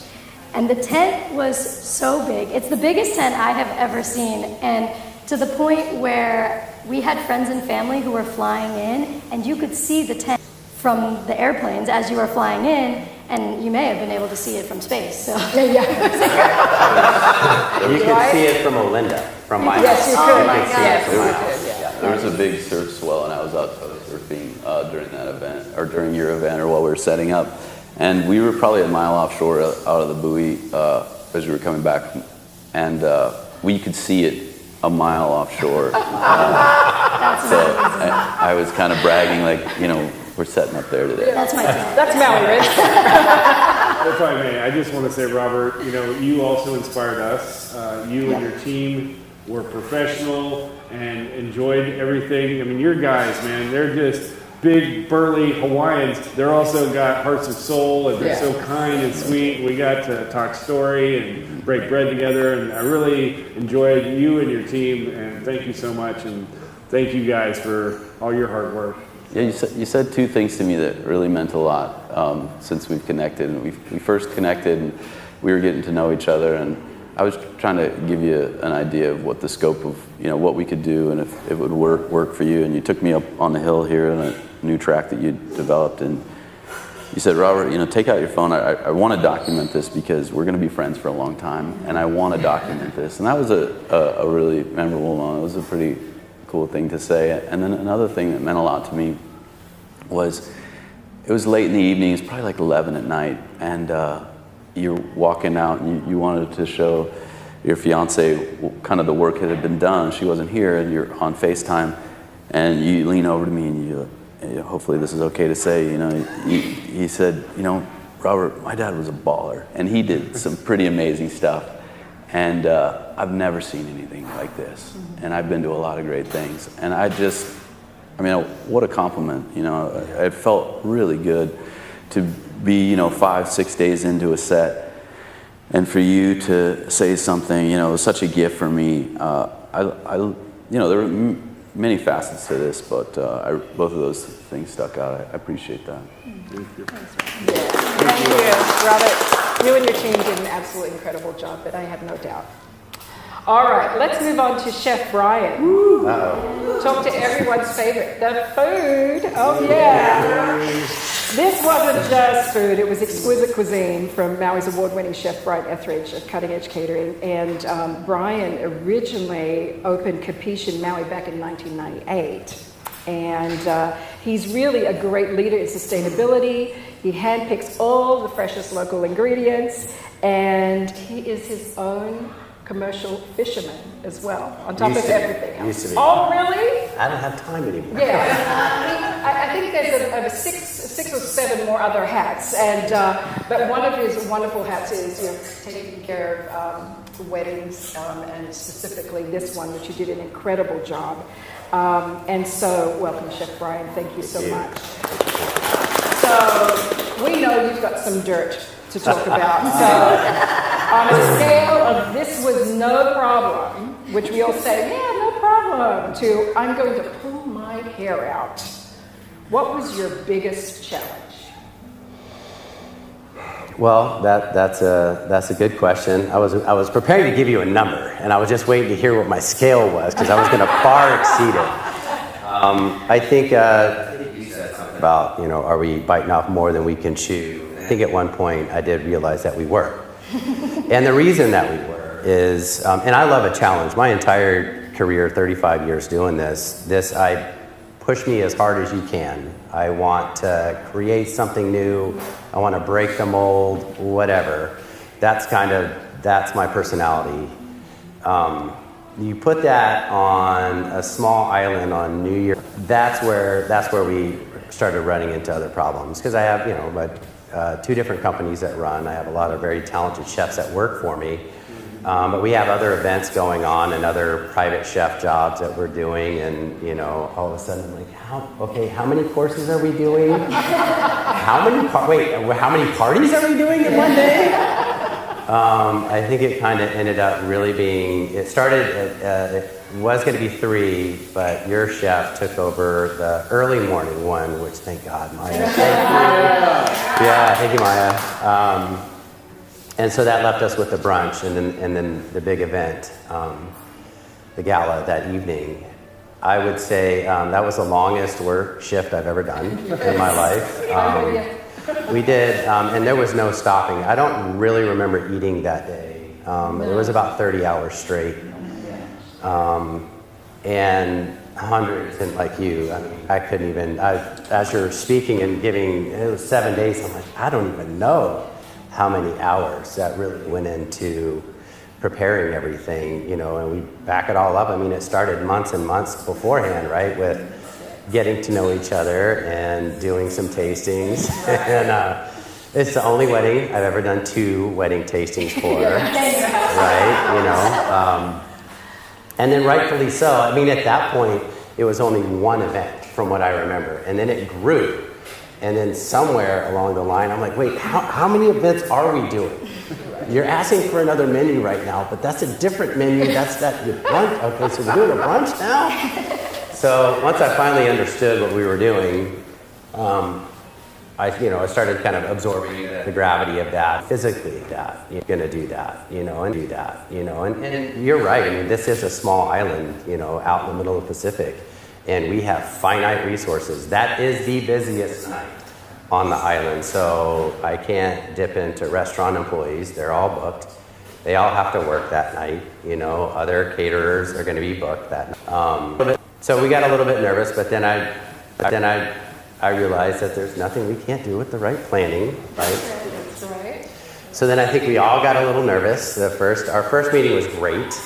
And the tent was so big. It's the biggest tent I have ever seen. And to the point where we had friends and family who were flying in, and you could see the tent from the airplanes as you were flying in, and you may have been able to see it from space. So you could see it from Olinda, from my house. Yes, you could. Oh my Yes, There was a big surf swell, and I was out surfing during that event, or during your event, or while we were setting up. And we were probably a mile offshore out of the buoy as we were coming back, and we could see it a mile offshore. I was kind of bragging, like, you know, we're setting up there today. That's my tent. That's Maui, right? If I may, I just want to say, Robert, you know, you also inspired us. You and your team were professional and enjoyed everything. I mean, your guys, man, they're just big, burly Hawaiians. They're also got hearts of soul, and they're so kind and sweet. We got to talk story and break bread together, and I really enjoyed you and your team, and thank you so much, and thank you guys for all your hard work. Yeah, you said two things to me that really meant a lot since we've connected. And we first connected, and we were getting to know each other, and I was trying to give you an idea of what the scope of, you know, what we could do, and if it would work for you. And you took me up on the hill here on a new track that you developed, and you said, Robert, you know, take out your phone. I want to document this, because we're going to be friends for a long time, and I want to document this. And that was a really memorable moment. It was a pretty cool thing to say. And then another thing that meant a lot to me was, it was late in the evening. It's probably like 11 at night, and you're walking out, and you wanted to show your fiance kind of the work that had been done. She wasn't here, and you're on FaceTime, and you lean over to me, and you hopefully this is okay to say, you know, he said, you know, Robert, my dad was a baller, and he did some pretty amazing stuff, and I've never seen anything like this, and I've been to a lot of great things, and I mean, what a compliment, you know. It felt really good to be, you know, 5-6 days into a set, and for you to say something, you know, it was such a gift for me. You know, there were many facets to this, but both of those things stuck out. I appreciate that. Thank you, Robert. You and your team did an absolutely incredible job, but I have no doubt. All right, let's move on to Chef Brian. Talk to everyone's favorite, the food. Oh, yeah. This wasn't just food, it was exquisite cuisine from Maui's award-winning chef, Brian Etheridge of Cutting Edge Catering. And Brian originally opened Capiche in Maui back in 1998. And he's really a great leader in sustainability. He handpicks all the freshest local ingredients, and he is his own commercial fisherman as well, on top of Used to be. everything else. Used to be. Oh, really? I don't have time anymore. Yeah. I think there's over six or seven more other hats, and but one of his wonderful hats is taking care of weddings, and specifically this one, which you did an incredible job. And so, welcome, Chef Brian. Thank you so much. So we know you've got some dirt to talk about. So on a scale of this was no problem, which we all say, yeah, no problem, to I'm going to pull my hair out. What was your biggest challenge? Well, that's a good question. I was preparing to give you a number, and I was just waiting to hear what my scale was because I was going to far exceed it. I think you said something about are we biting off more than we can chew? I think at one point I did realize that we were, and the reason that we were is, and I love a challenge. My entire career, 35 years doing this I push me as hard as you can. I want to create something new. I want to break the mold, whatever. That's my personality. You put that on a small island on New Year. That's where we started running into other problems because I have two different companies that run. I have a lot of very talented chefs that work for me. But we have other events going on and other private chef jobs that we're doing, and all of a sudden I'm like, how many courses are we doing? How many parties are we doing in one day? I think it kind of ended up really being. It started. It was going to be 3, but your chef took over the early morning one, which thank God, Maya. Thank you. Yeah, thank you, Maya. And so that left us with the brunch and then the big event, the gala that evening. I would say that was the longest work shift I've ever done in my life. We did, and there was no stopping. I don't really remember eating that day. It was about 30 hours straight. And hundreds, and like you, I couldn't even, as you're speaking and giving, it was 7 days, I'm like, I don't even know how many hours that really went into preparing everything, and we back it all up. It started months and months beforehand, right, with getting to know each other and doing some tastings. And it's the only wedding I've ever done 2 wedding tastings for, right, and then rightfully so. At that point, it was only one event from what I remember, and then it grew. And then somewhere along the line, I'm like, wait, how many events are we doing? You're asking for another menu right now, but that's a different menu. That's your brunch. Okay, so we're doing a brunch now? So once I finally understood what we were doing, I started kind of absorbing the gravity of that, physically that, you're going to do that, and do that, and you're right. This is a small island, out in the middle of the Pacific. And we have finite resources. That is the busiest night on the island. So I can't dip into restaurant employees. They're all booked. They all have to work that night. Other caterers are going to be booked that night. So we got a little bit nervous, but then I realized that there's nothing we can't do with the right planning, right? That's right. So then I think we all got a little nervous. Our first meeting was great,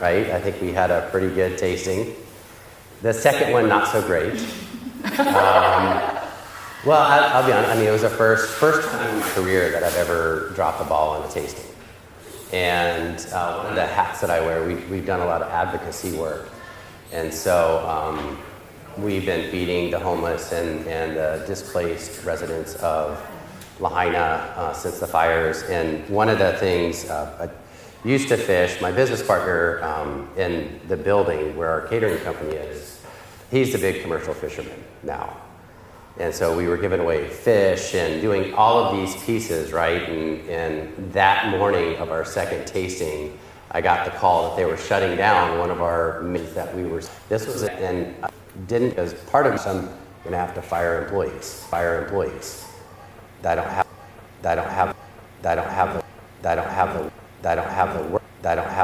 right? I think we had a pretty good tasting. The second one, not so great. Well, I'll be honest. It was the first time in my career that I've ever dropped the ball on a tasting. And one of the hats that I wear, we've done a lot of advocacy work. And so we've been feeding the homeless and displaced residents of Lahaina since the fires. And one of the things, I used to fish. My business partner in the building where our catering company is, he's the big commercial fisherman now. And so we were giving away fish and doing all of these pieces, right? And that morning of our second tasting, I got the call that they were shutting down one of our meats that we were, this was, and didn't, as part of it, I'm gonna have to fire employees that don't have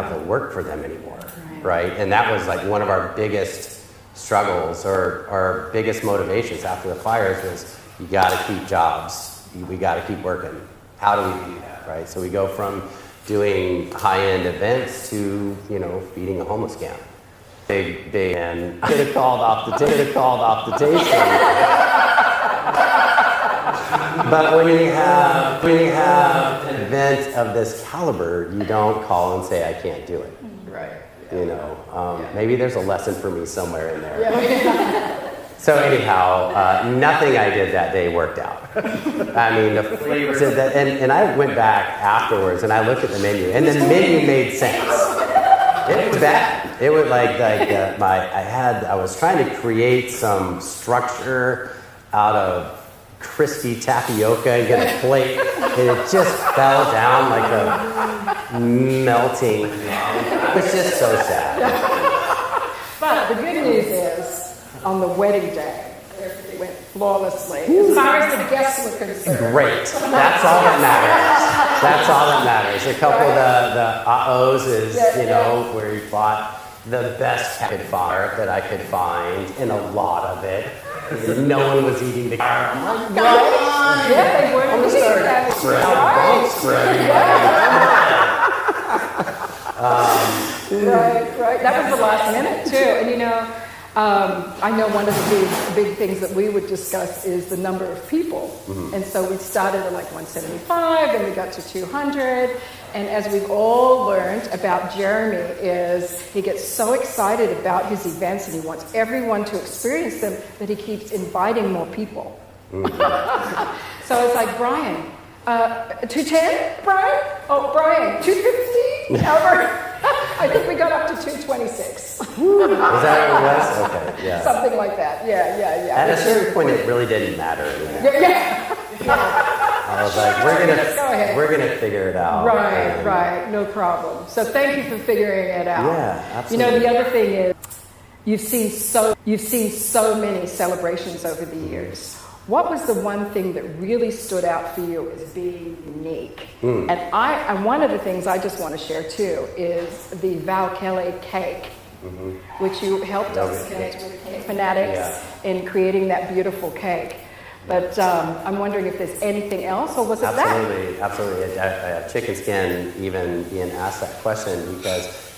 the work for them anymore, right? And that was like one of our biggest struggles, or our biggest motivations after the fires was, you got to keep jobs, we got to keep working. How do we do that, right? So we go from doing high-end events to, feeding a homeless camp. And I could have called off the tasting. But when you have an event of this caliber, you don't call and say, I can't do it. Right. Maybe there's a lesson for me somewhere in there. Yeah. So anyhow, nothing I did that day worked out. I mean, the flavors of that, and I went back afterwards and I looked at the menu, and the menu made sense. It was bad. It was I was trying to create some structure out of crispy tapioca and get a plate, and it just fell down like a melting. It was just so sad. But the good news is, on the wedding day, everything went flawlessly. As far as the guests were concerned. Great. That's all that matters. A couple of the uh-ohs is, where you bought the best fire that I could find, and a lot of it. No one was eating the car. I'm like, yeah, they weren't eating that. Right. That was the last minute, too. And, I know one of the big things that we would discuss is the number of people. Mm-hmm. And so we started at like 175, then we got to 200. And as we've all learned about Jeremy is he gets so excited about his events and he wants everyone to experience them that he keeps inviting more people. Mm-hmm. So it's like, Brian, 210, Brian? Oh, Brian, 250? Albert? I think we got up to 226. Was that what it was? Okay, yeah. Something like that. Yeah. At a certain point, it really didn't matter anymore. Yeah. I was like, we're gonna figure it out. Right. No problem. So thank you for figuring it out. Yeah, absolutely. The other thing is, you've seen so many celebrations over the years. What was the one thing that really stood out for you as being unique? Mm. And one of the things I just want to share too is the Val Kelly cake, mm-hmm. which you helped us connect with Cake Fanatics in creating that beautiful cake. But I'm wondering if there's anything else, or was it that? Absolutely. Chicken skin even being asked that question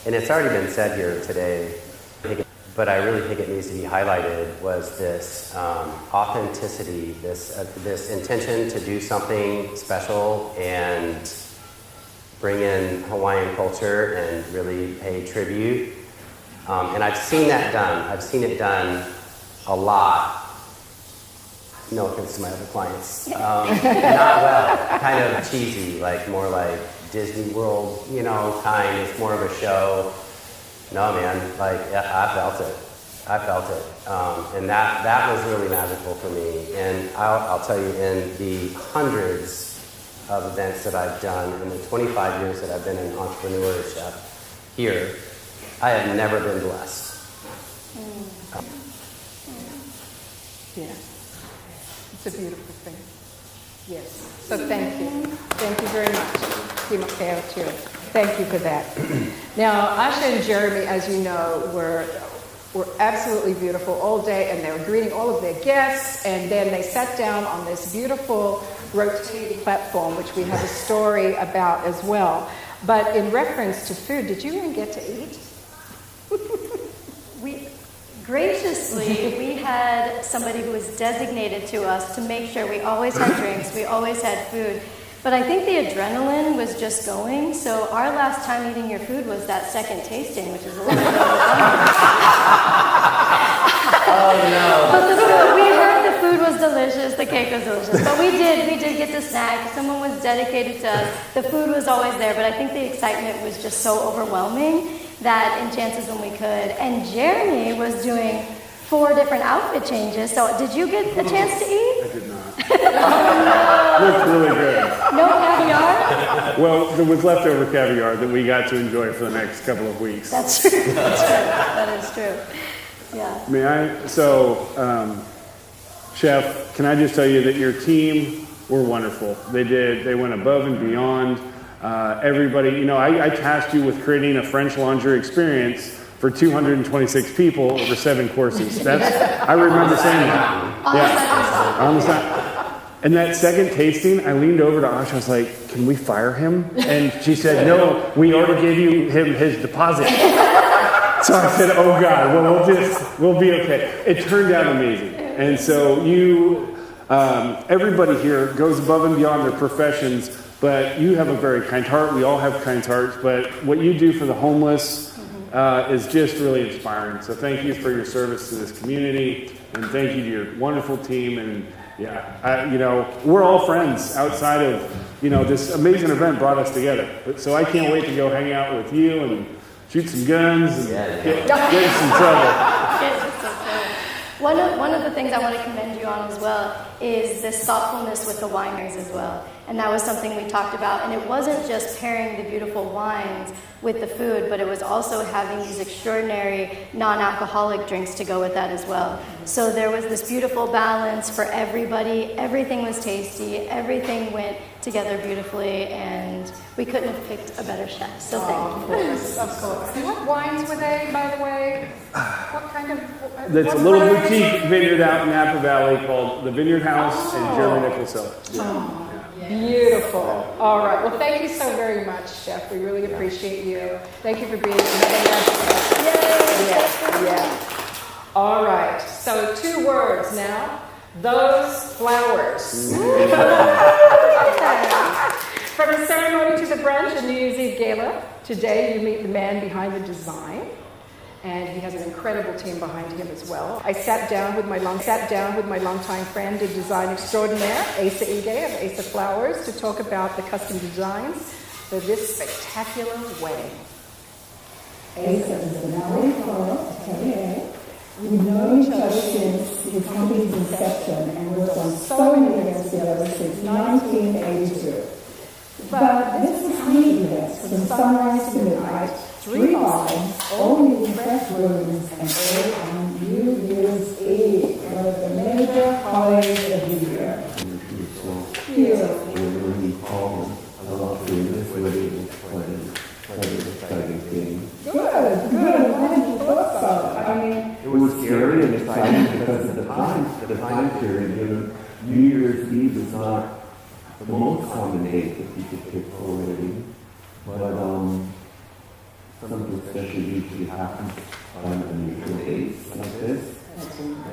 and it's already been said here today, but I really think it needs to be highlighted, was this authenticity, this intention to do something special and bring in Hawaiian culture and really pay tribute. And I've seen that done. I've seen it done a lot. No offense to my other clients. Not well. Kind of cheesy, more like Disney World, kind. It's more of a show. No, man, I felt it. And that was really magical for me. And I'll tell you, in the hundreds of events that I've done in the 25 years that I've been in entrepreneurship here, I have never been blessed. Yeah, it's a beautiful thing. Yes. So thank you. Thank you very much, Kimokeo, too. Thank you for that. Now, Asha and Jeremy, as you know, were absolutely beautiful all day, and they were greeting all of their guests, and then they sat down on this beautiful rotating platform, which we have a story about as well. But in reference to food, did you even get to eat? Graciously, we had somebody who was designated to us to make sure we always had drinks, we always had food. But I think the adrenaline was just going, so our last time eating your food was that second tasting, which is a little bit overwhelming. Oh no! But we heard the food was delicious, the cake was delicious, but we did get to snack. Someone was dedicated to us. The food was always there, but I think the excitement was just so overwhelming that in chances when we could. And Jeremy was doing 4 different outfit changes. So did you get the chance to eat? I did not. It looked really good. No caviar? Well, there was leftover caviar that we got to enjoy for the next couple of weeks. That's true. That is true. Yeah. May I? So, Chef, can I just tell you that your team were wonderful. They went above and beyond. Everybody, I tasked you with creating a French Laundry experience for 226 people over 7 courses. I remember saying that. On the side. And that second tasting, I leaned over to Asha, I was like, can we fire him? And she said, no, we already gave him his deposit. So I said, oh God, well, we'll be okay. It turned out amazing. And so everybody here goes above and beyond their professions, but you have a very kind heart. We all have kind hearts, but what you do for the homeless is just really inspiring. So thank you for your service to this community, and thank you to your wonderful team. And we're all friends outside of, this amazing event brought us together. So I can't wait to go hang out with you and shoot some guns and get in some trouble. One of the things I want to commend you on as well is this thoughtfulness with the wineries as well. And that was something we talked about. And it wasn't just pairing the beautiful wines with the food, but it was also having these extraordinary non-alcoholic drinks to go with that as well. So there was this beautiful balance for everybody. Everything was tasty. Everything went together beautifully. And we couldn't have picked a better chef. So thank you. Of course. And what wines were they, by the way? What kind of... That's a little boutique vineyard out in Napa Valley called the Vineyard House and Jeremy Nickol Cellar. Beautiful. All right. Well, thank you so very much, Chef. We really appreciate you. Thank you for being here. Yeah. All right. So 2 words now. Those flowers. From the ceremony to the brunch and New Year's Eve gala, today you meet the man behind the design. And he has an incredible team behind him as well. I sat down with my longtime friend and design extraordinaire, Asa Ige of Asa Flowers, to talk about the custom designs for this spectacular wedding. Asa is an Maui floral atelier. We've known each other since his company's inception and worked on so many events together since 1982. But this was 3 events, from sunrise to midnight, 3 lines, only fresh rooms, and all on New Year's Eve, one of the major holidays of the year. Beautiful. When we called about doing this wedding, it's quite an exciting thing. Good. Why did you thought so? I mean, it was scary and exciting because of the time period. New Year's Eve is not the most common date that you could pick for a wedding, but something special usually happens on unusual dates like this.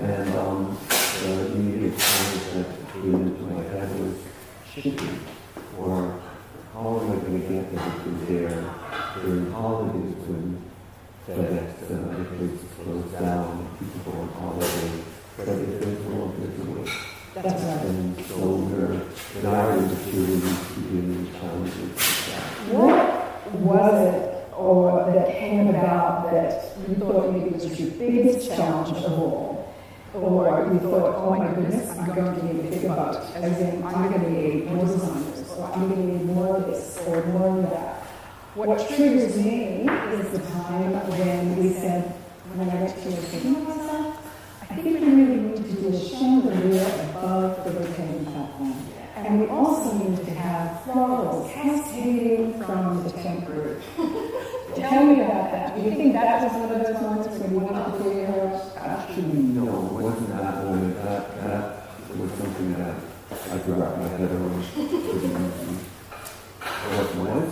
And the immediate comment that came into my head was shipping, or how am I going to get everything there during holidays when FedEx and other places close down and people go on holiday. But if there's no way. That's right. And so we're in our industry, we need to be dealing with challenges like that. What was it or that came about that you thought maybe was your biggest challenge of all? Or you thought, oh my goodness, I'm going to need a bigger boat, as in I'm going to need more designers, or I'm going to need more of this, or more of that. What triggers me is the time when we said, when I went to myself, I think we really need to do a chandelier above the rotating platform. And we also need to have florals cascading from the tent roof. Tell me about that. Do you think that was one of those moments when you wanted to figure it out? Actually, no, it wasn't that moment. That was something that I could wrap my head around pretty easy. What was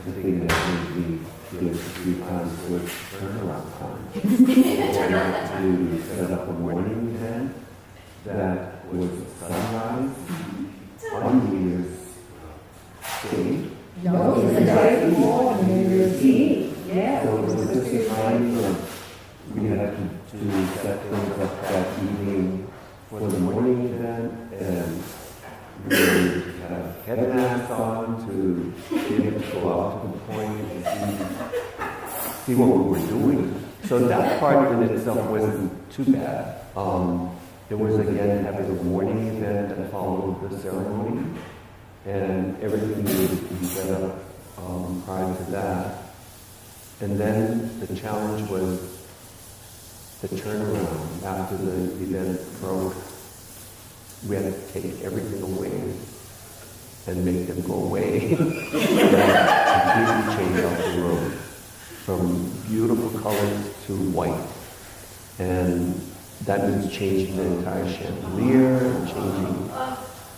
the thing that made me feel a few times was turnaround time. What I had to do was set up a morning event that was sunrise on New Year's Day. No, it was the day before New Year's Eve. Yeah. So it was just a time of, we had to set things up that evening for the morning event, and we would have headlamps on to be able to go out to the point and see what we were doing. So that part in itself wasn't too bad. It was again having a morning event that followed the ceremony, and everything needed to be set up prior to that. And then the challenge was the turnaround after the event broke. We had to take everything away and make them go away. And completely change out the room from beautiful colors to white. And that means changing the entire chandelier, changing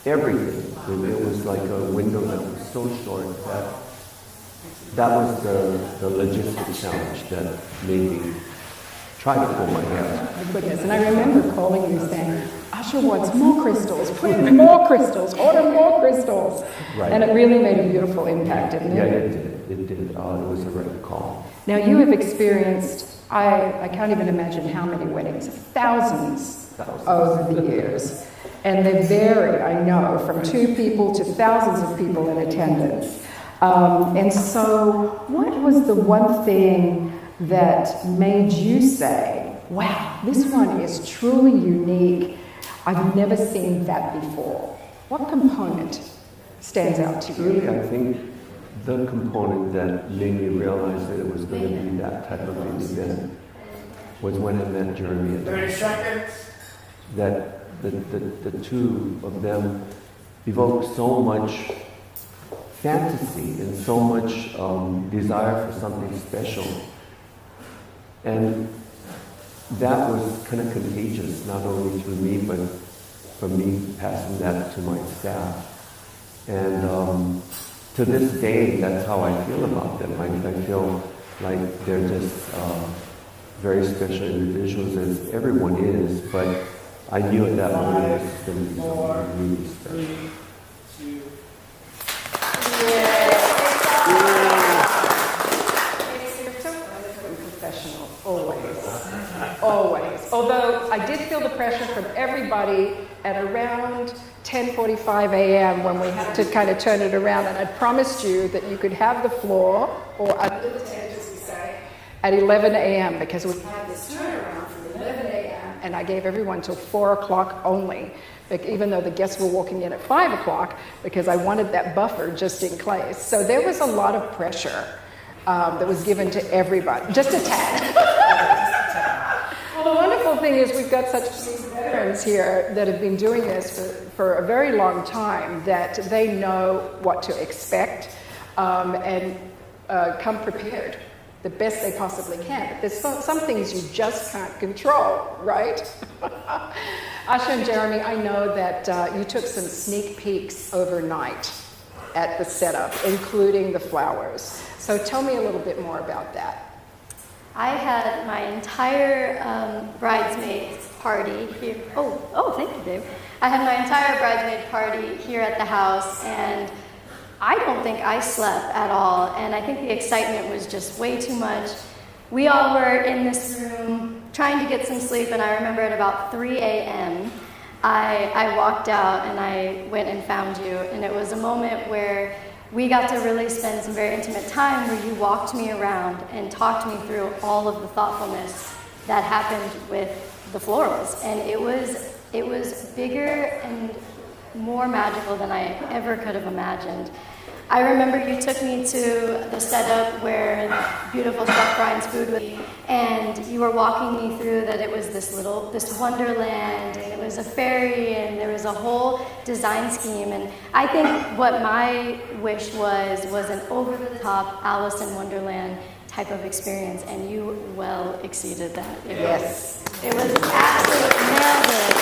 everything. And it was like a window that was so short that was the logistic challenge that made me try to pull my hair. Oh, goodness. And I remember calling you saying, Asha wants more crystals, put in more crystals, order more crystals. Right. And it really made a beautiful impact, didn't it? Yeah, it did. It did. It was a right call. Now you have experienced, I can't even imagine how many weddings, thousands over the years. And they vary, I know, from 2 people to thousands of people in attendance. And so what was the one thing that made you say, wow, this one is truly unique. I've never seen that before. What component stands out to you? Really, I think the component that made me realize that it was going to be that type of an event was when I met Jeremy. 30 seconds. That the two of them evoked so much fantasy and so much desire for something special. And that was kind of contagious, not only through me, but from me passing that to my staff. And to this day, that's how I feel about them. I feel like they're just very special individuals, as everyone is, but I knew at that moment this was going to be something really special. 3, 2. You're so eloquent and professional, always. Always. Although I did feel the pressure from everybody at around 10:45 a.m. when we had to kind of turn it around, and I promised you that you could have the floor, or under the tent, as we say, at 11 a.m. because we had this turnaround from 11 a.m. and I gave everyone till 4 o'clock only, even though the guests were walking in at 5 o'clock, because I wanted that buffer just in case. So there was a lot of pressure that was given to everybody, just a tad. Well, the wonderful thing is we've got such veterans here that have been doing this for a very long time, that they know what to expect and come prepared the best they possibly can. But there's some things you just can't control, right? Asha and Jeremy, I know that you took some sneak peeks overnight at the setup, including the flowers. So tell me a little bit more about that. I had my entire bridesmaids party here. Oh, thank you, Dave. I had my entire bridesmaid party here at the house, and I don't think I slept at all, and I think the excitement was just way too much. We all were in this room trying to get some sleep, and I remember at about 3 a.m., I walked out and I went and found you, and it was a moment where we got to really spend some very intimate time where you walked me around and talked me through all of the thoughtfulness that happened with the florals. And it was bigger and more magical than I ever could have imagined. I remember you took me to the setup where beautiful Chef Brian's food was, and you were walking me through that it was this wonderland, and it was a fairy, and there was a whole design scheme. And I think what my wish was an over-the-top Alice in Wonderland type of experience, and you well exceeded that. It was absolutely nailed it.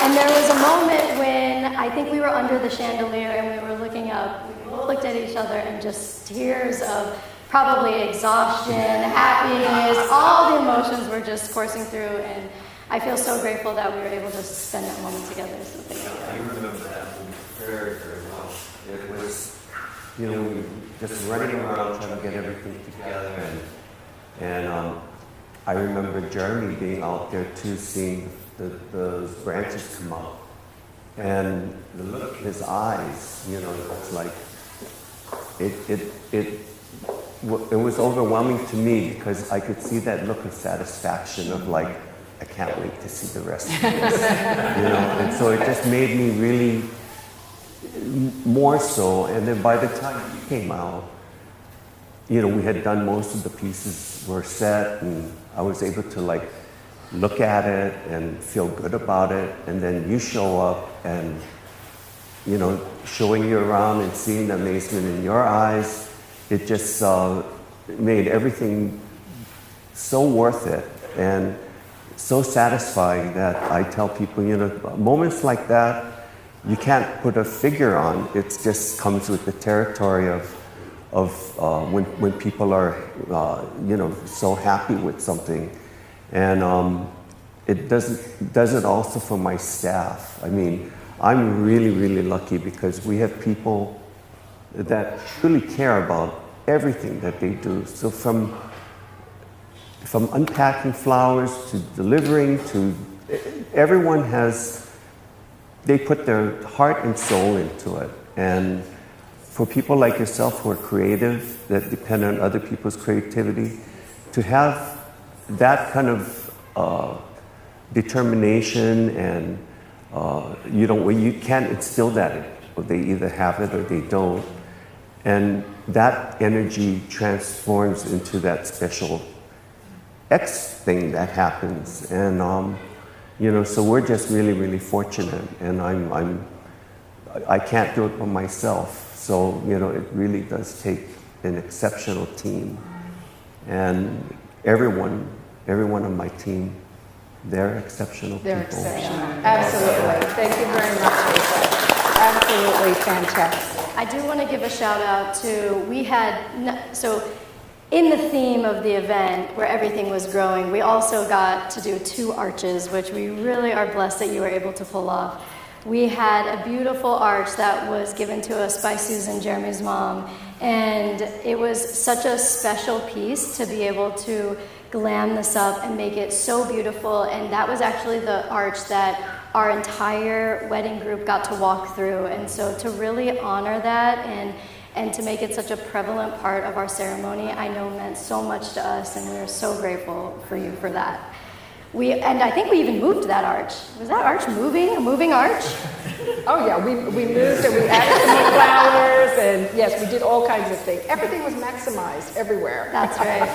And there was a moment when I think we were under the chandelier and we were looking up. We both looked at each other and just tears of probably exhaustion, happiness, all the emotions were just coursing through. And I feel so grateful that we were able to spend that moment together. So thank you. I remember that very, very well. It was, we were just running around trying to get everything together. And I remember Jeremy being out there too, seeing the branches come up, and the look in his eyes, it's like it was overwhelming to me, because I could see that look of satisfaction of like, I can't wait to see the rest of this, and so it just made me really more so. And then by the time he came out, we had done most of the pieces were set, and I was able to look at it and feel good about it, and then you show up and showing you around and seeing the amazement in your eyes, it just made everything so worth it and so satisfying that I tell people, moments like that, you can't put a figure on. It just comes with the territory of when people are, so happy with something. And it does it also for my staff. I mean, I'm really, really lucky because we have people that truly care about everything that they do. So from unpacking flowers to delivering to, everyone they put their heart and soul into it. And for people like yourself who are creative, that depend on other people's creativity, to have that kind of determination and you can't instill that. They either have it or they don't. And that energy transforms into that special X thing that happens. And, so we're just really, really fortunate. And I can't do it by myself. So, it really does take an exceptional team. And everyone on my team, they're exceptional people. They're exceptional. Absolutely. Thank you very much, Asa. Absolutely fantastic. I do want to give a shout out to, in the theme of the event where everything was growing, we also got to do 2 arches, which we really are blessed that you were able to pull off. We had a beautiful arch that was given to us by Susan, Jeremy's mom, and it was such a special piece to be able to glam this up and make it so beautiful. And that was actually the arch that our entire wedding group got to walk through. And so to really honor that and to make it such a prevalent part of our ceremony, I know meant so much to us, and we are so grateful for you for that. And I think we even moved that arch. Was that arch moving? A moving arch? Oh yeah, we moved and we added some more flowers, and yes, we did all kinds of things. Everything was maximized everywhere. That's right.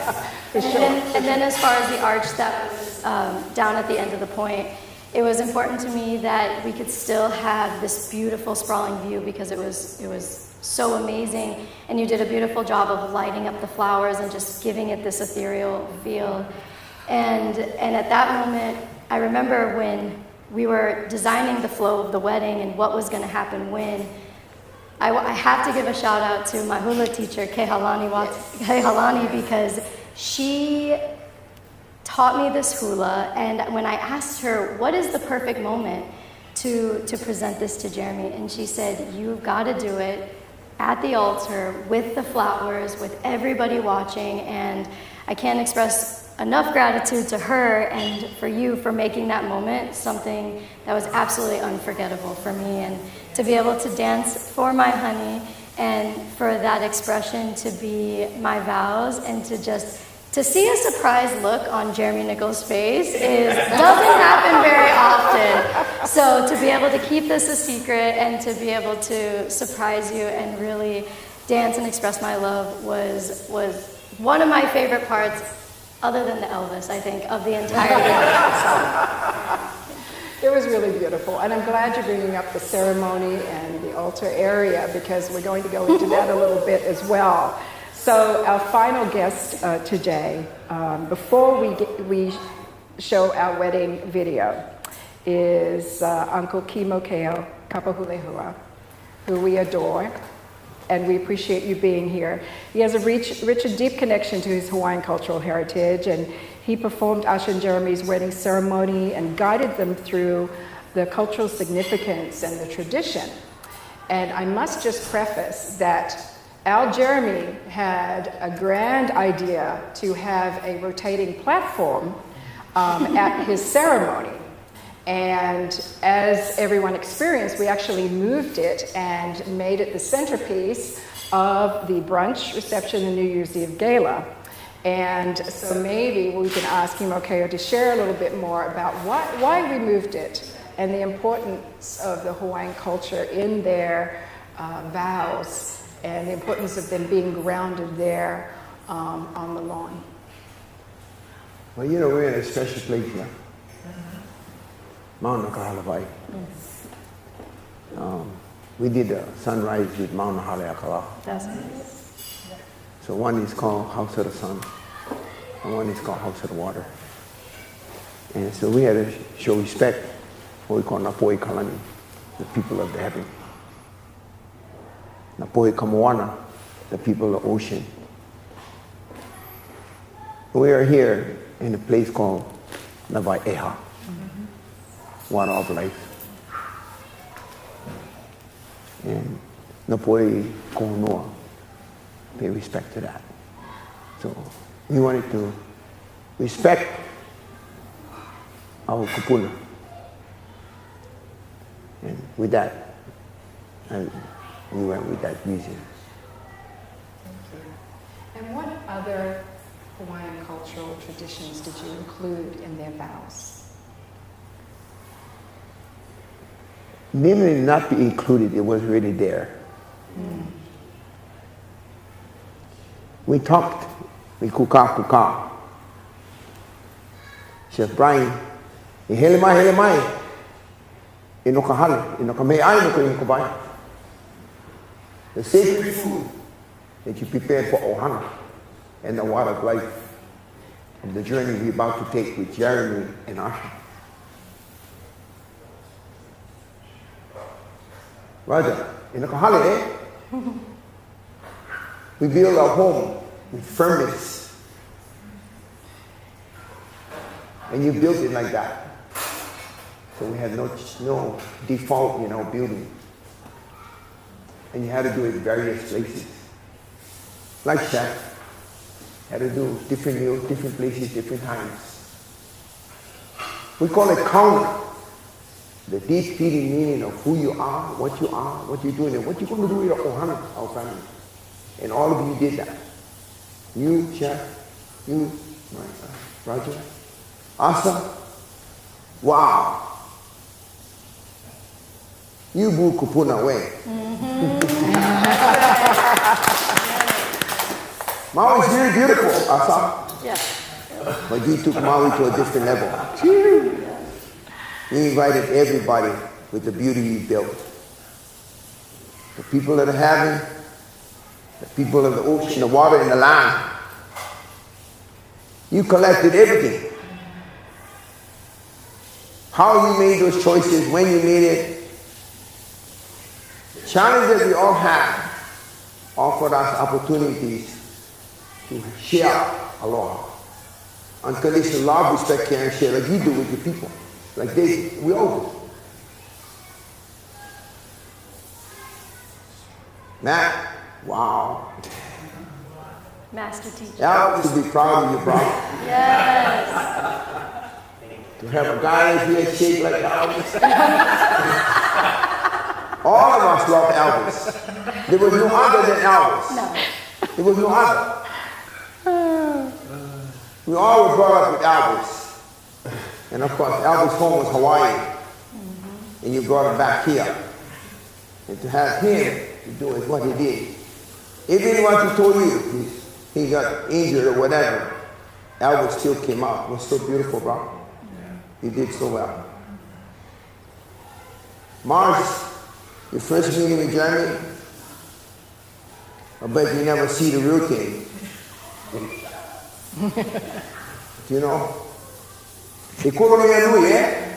For sure. And then as far as the arch that was down at the end of the point, it was important to me that we could still have this beautiful sprawling view because it was so amazing, and you did a beautiful job of lighting up the flowers and just giving it this ethereal feel. And at that moment, I remember when we were designing the flow of the wedding and what was going to happen when, I have to give a shout out to my hula teacher, Kehalani, because she taught me this hula, and when I asked her, what is the perfect moment to present this to Jeremy? And she said, you've got to do it at the altar with the flowers, with everybody watching, and I can't express enough gratitude to her and for you for making that moment something that was absolutely unforgettable for me, and to be able to dance for my honey and for that expression to be my vows, and to see a surprised look on Jeremy Nickol's face doesn't happen very often. So to be able to keep this a secret and to be able to surprise you and really dance and express my love was one of my favorite parts, other than the Elvis, I think, of the entire event. It was really beautiful, and I'm glad you're bringing up the ceremony and the altar area, because we're going to go into that a little bit as well. So our final guest today, before we show our wedding video, is Uncle Kimokeo Kapulehua, who we adore, and we appreciate you being here. He has a rich and deep connection to his Hawaiian cultural heritage, and he performed Asha and Jeremy's wedding ceremony and guided them through the cultural significance and the tradition. And I must just preface that Al Jeremy had a grand idea to have a rotating platform at his ceremony. And as everyone experienced, we actually moved it and made it the centerpiece of the brunch reception and New Year's Eve gala. And so maybe we can ask Kimokeo to share a little bit more about why we moved it and the importance of the Hawaiian culture in their vows and the importance of them being grounded there on the lawn. Well, we're in a special place here. Mount Hawaii. We did a sunrise with Mount Haleakala. That's nice. So one is called House of the Sun, and one is called House of the Water. And so we had to show respect for what we call Napoi Kalani. the people of the heaven. Napohe Kamoana, the people of the ocean. We are here in a place called Nawai'eha, water of life. And Napohe Konoa, pay respect to that. So we wanted to respect our kupuna. And with that, we went with that reason. And what other Hawaiian cultural traditions did you include in their vows? Namely not be included, it was already there. We talked, we kuka. Chef Brian, hele mai, inoka hale, inoka mei ai, inoka inoka. The sacred food that you prepared for Ohana and the water of life of the journey we're about to take with Jeremy and Asha. Raja, inoka hale, eh? We build our home with firmness. And you built it like that. So we had no default in our building. And you had to do it in various places. Like chef, had to do different meals, different places, different times. We call it counter. The deep-seated meaning of who you are, what you're doing, and what you're going to do with your Ohana, our family. And all of you did that. You, chef, you, Roger, Asa, wow. You blew kupuna away. Maui is very beautiful, Asa. Yes. But you took Maui to a different level. You invited everybody with the beauty you built. The people of the heaven, the people of the ocean, the water, and the land. You collected everything. How you made those choices, when you made it. The challenge that we all have offered us opportunities to share aloha. Unconditional love, respect, care, and share like you do with your people. Like we all do. Matt, wow. Master teacher. Al should be proud of you, bro. Yes. To have a guy here shaped like Elvis. All of us love Elvis. There was no other than Elvis. No. There was no other. We all were brought up with Elvis. And of course, Elvis' home was Hawaii. And you brought him back here. And to have him to do is what he did. Even what he told you, he got injured or whatever, Elvis still came out. It was so beautiful, bro. You did so well. Mars, your first meeting with Jeremy, I bet you never see the real thing. You know? Economy, eh?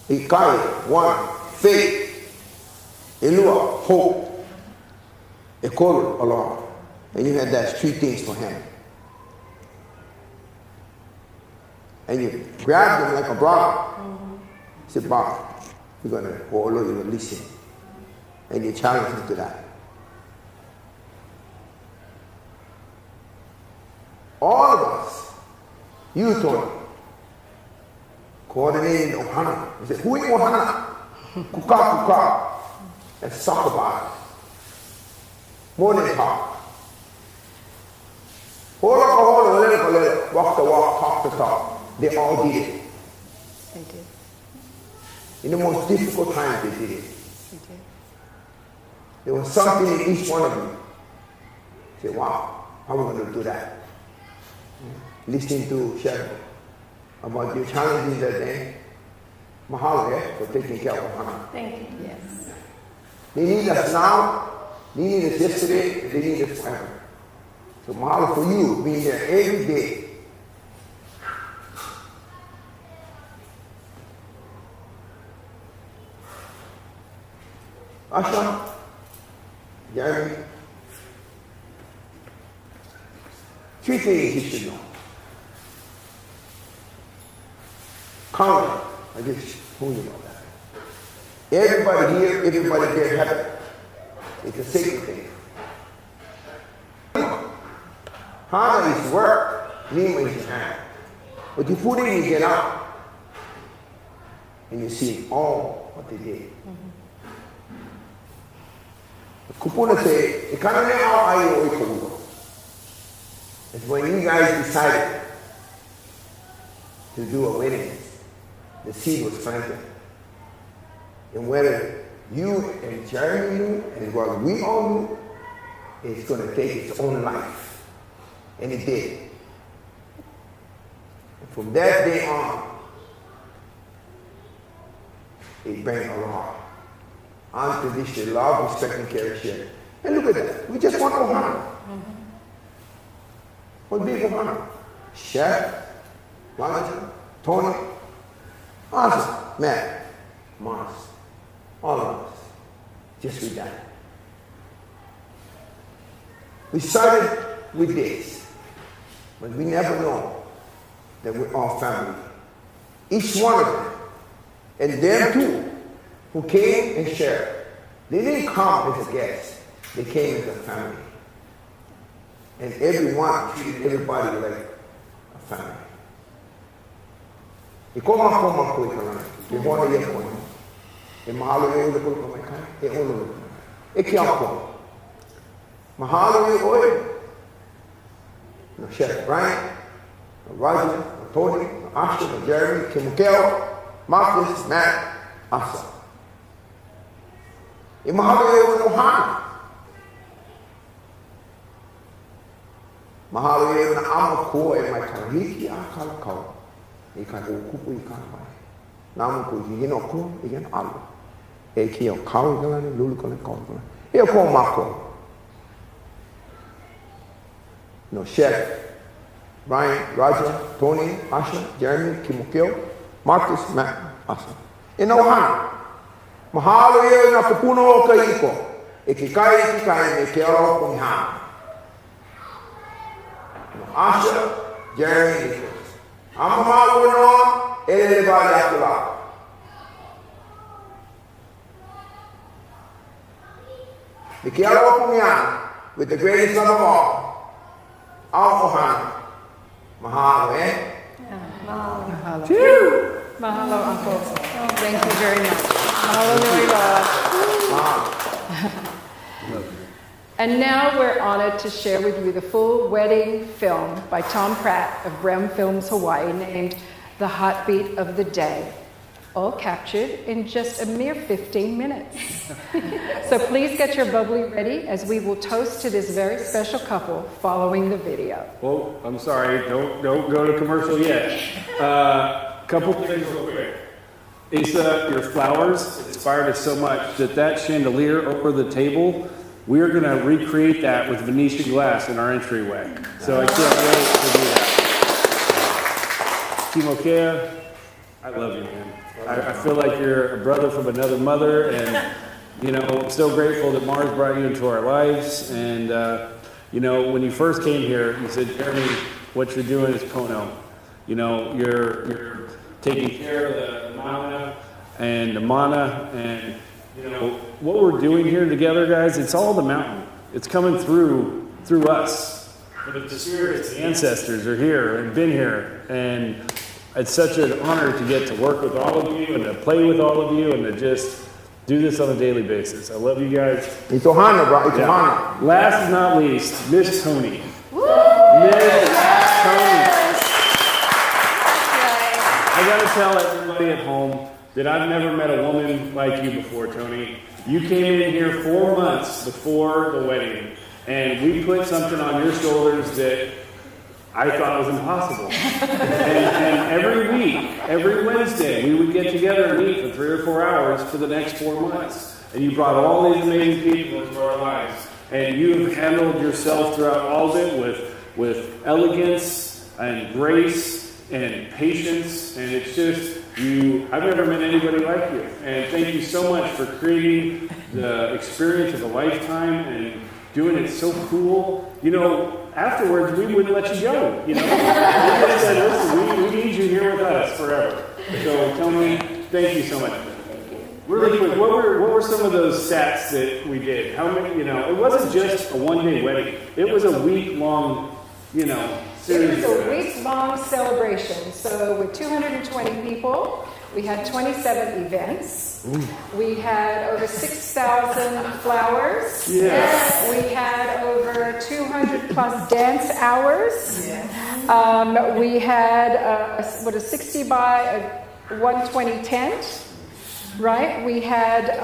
Ikai, one, faith, Elua, hope, Ekoro, aloha. And you had that three things for him. And you grabbed him like a brother. Said, Bob, you're going to follow, you're going to listen. And you challenge him to that. All of us, you, Toni, coordinating Ohana. He said, who is Ohana? Kuka. Let's talk about it. More than talk. Walk the walk, talk the talk. They all did it. They did. In the most difficult times, they did it. They did. There was something in each one of them. Say, wow, how are we going to do that? Listening to Chef about your challenges that day. Mahalo, for taking care of Ohana. Thank you. Yes. They need us now, they need us yesterday, they need us forever. So mahalo for you being there every day. Asha, Jeremy, 3 things you should know. Count, I just told you about that. Everybody here, everybody there have it. It's a sacred thing. Hana is work, Nima is hand. But you put in, you get out, and you see all what they did. Kupuna say, it's when you guys decided to do a wedding, the seed was planted. And whether you and Jeremy knew, and what we all knew, it's going to take its own life. And it did. And from that day on, it brought aloha. Unconditional love, respect, and care, share. And look at that. We just want Ohana. What big Ohana? Chef, Roger, Toni, Asa, Matt, Mars, all of us. Just with that. We started with this, but we never know that we're all family. Each one of them, and them too, who came and shared. They didn't come as a guest, they came as a family. And everyone treated everybody like a family. E como a forma foi falando, e bom dia com ele. E mahalo eu do por como é que é o e que é o como. Mahalo eu oi. No chef Brian, no Roger, no Toni, no Asha, no Jeremy, Kimokeo, Marcus, Matt, Asa. E mahalo eu no Ohana. Mahalo eu na amako e mai kariki a kalakau. E kai o kupu I ka mai. Namu ko I hino ko I gen alu. E ki o kau I galani lulu kone kau kone. E o ko mako. No chef, Brian, Roger, Toni, Asha, Jeremy, Kimokeo, Marcus, Matt, Asa. E na Ohana. Mahalo eu na kupuno o ka iko. E ki kai me ke aro ko hana. Asha, Jeremy, Nickol. I'm mahalo no everybody after that. The Kiaro Pumian, with the greatest love of all, our Ohana. Mahalo, eh? Yeah, mahalo. Mahalo. Mahalo, Uncle. Oh, thank you very much. Mahalo, Mahalo. And now we're honored to share with you the full wedding film by Tom Pratt of REM Films Hawai'i named The Heartbeat of the Day, all captured in just a mere 15 minutes. So please get your bubbly ready as we will toast to this very special couple following the video. Oh, I'm sorry, don't go to commercial yet. Couple things real quick. Asa, your flowers inspired us so much that chandelier over the table, we're going to recreate that with Venetian glass in our entryway. So I can't wait to do that. Kimokeo, I love you, man. I feel like you're a brother from another mother, and I'm so grateful that Mars brought you into our lives. And when you first came here, you said, Jeremy, what you're doing is Pono. You're taking care of the mana and the mana, and what we're doing here together, guys, it's all the mountain. It's coming through us. But the spirits, the ancestors are here and been here, and it's such an honor to get to work with all of you and to play with all of you and to just do this on a daily basis. I love you guys. It's Ohana, bro. It's Ohana. Last but not least, Miss Toni. Miss Toni. I gotta tell everybody at home that I've never met a woman like you before, Toni. You came in here 4 months before the wedding, and we put something on your shoulders that I thought was impossible. and every week, every Wednesday, we would get together and meet for 3 or 4 hours for the next 4 months. And you brought all these amazing people into our lives. And you've handled yourself throughout all of it with elegance and grace and patience. And it's just I've never met anybody like you. And thank you so much for creating the experience of a lifetime and doing it so cool. You know, afterwards, we wouldn't let you go. You know, we just said, listen, we need you here with us forever. So, Toni, thank you so much. Really quick, what were some of those sets that we did? How many? You know, it wasn't just a one-day wedding. It was a week-long, you know, series. It was a week-long celebration. So with 220 people, we had 27 events. Ooh. We had over 6,000 flowers. Yes. We had over 200 plus dance hours. We had a 60 by 120 tent. Right? We had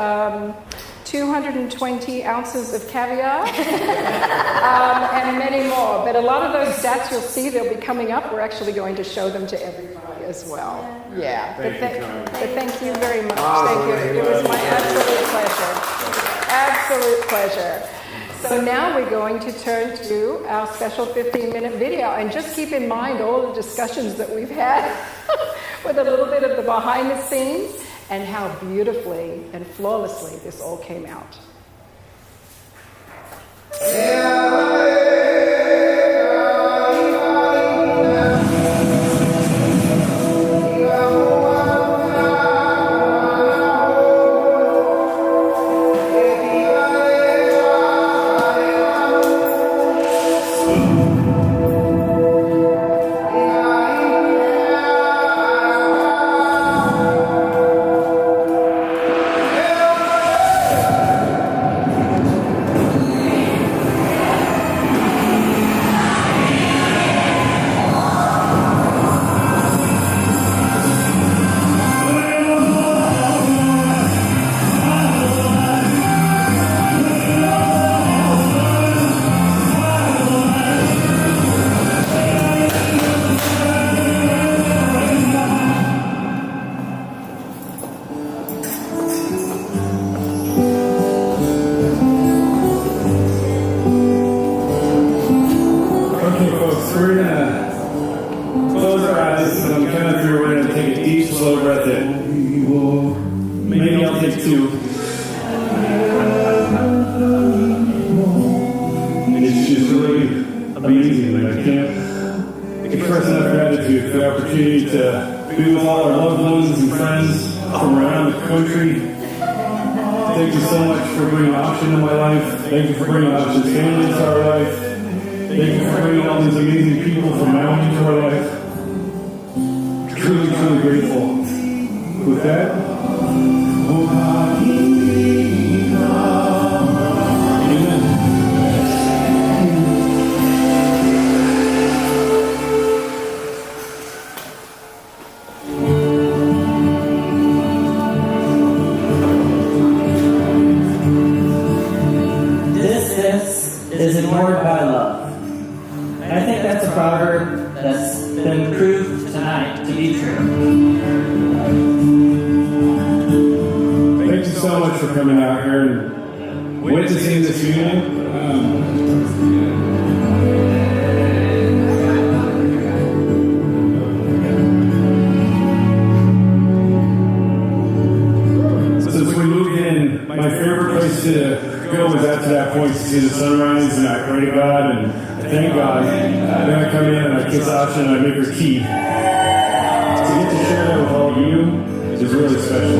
220 ounces of caviar and many more. But a lot of those stats you'll see, they'll be coming up. We're actually going to show them to everybody as well. Yeah. But thank you very much. Thank you. It was my absolute pleasure. Absolute pleasure. So now we're going to turn to our special 15-minute video. And just keep in mind all the discussions that we've had with a little bit of the behind the scenes and how beautifully and flawlessly this all came out. Thank you for bringing Asha's family into our life. Thank you for bringing all these amazing people from Maui into our life. Truly, truly grateful. With that, is ignored by love. And I think that's a proverb that's been proved tonight to be true. Thank you so much for coming out here and witnessing this union. Since we moved in, my favorite place to go was out to that point to see the sunrise, and I pray to God and I thank God. Then I come in and I kiss Asha and I make her tea. To get to share that with all of you is really special.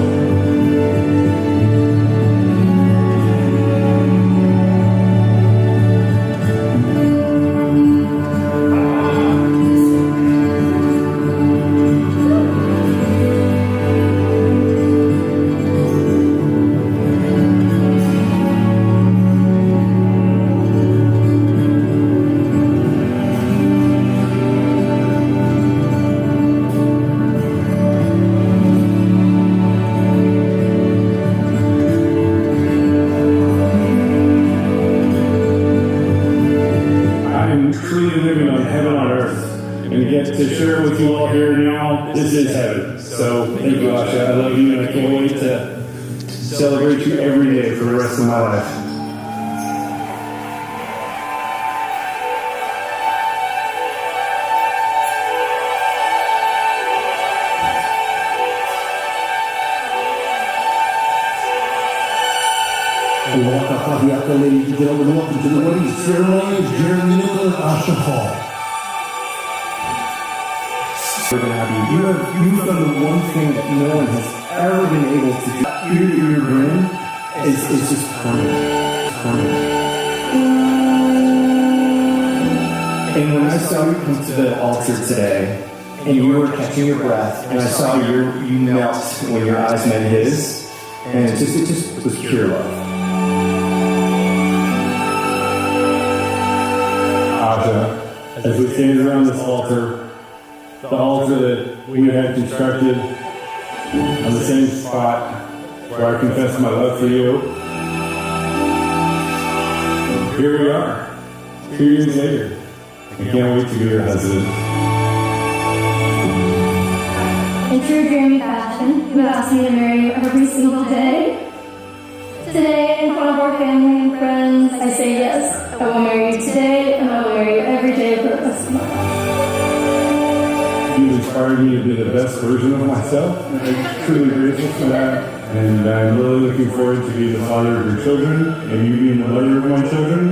This is heaven. So thank you, Asha. I love you, and I can't wait to celebrate you every day for the rest of my life. Aloha, ladies and gentlemen, welcome to the wedding ceremony of Jeremy, Nickol, and Asha Hall. We're going to have you've done the one thing that no one has ever been able to do. Ear-to-ear grin is just permanent. And when I saw you come to the altar today, and you were catching your breath, and I saw you melt when your eyes met his, and it just was pure love. Asha, as we stand around this altar, the altar that we had constructed on the same spot where I confess my love for you, here we are, 2 years later. I can't wait to be your husband. In true Jeremy fashion, you asked me to marry you every single day. Today, in front of our family and friends, I say yes. I will marry you today, and I will marry you every day for the rest of my life. You inspired me to be the best version of myself, and I'm truly grateful for that. And I'm really looking forward to being the father of your children, and you being the mother of my children.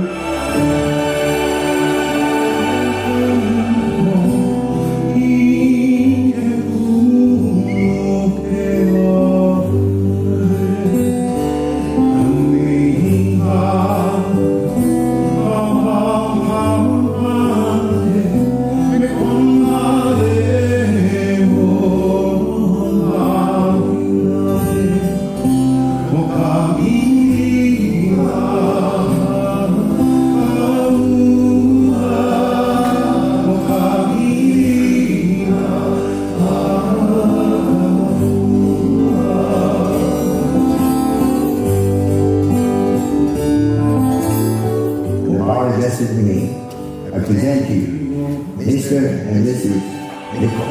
I present you, Mr. and Mrs. Nickol.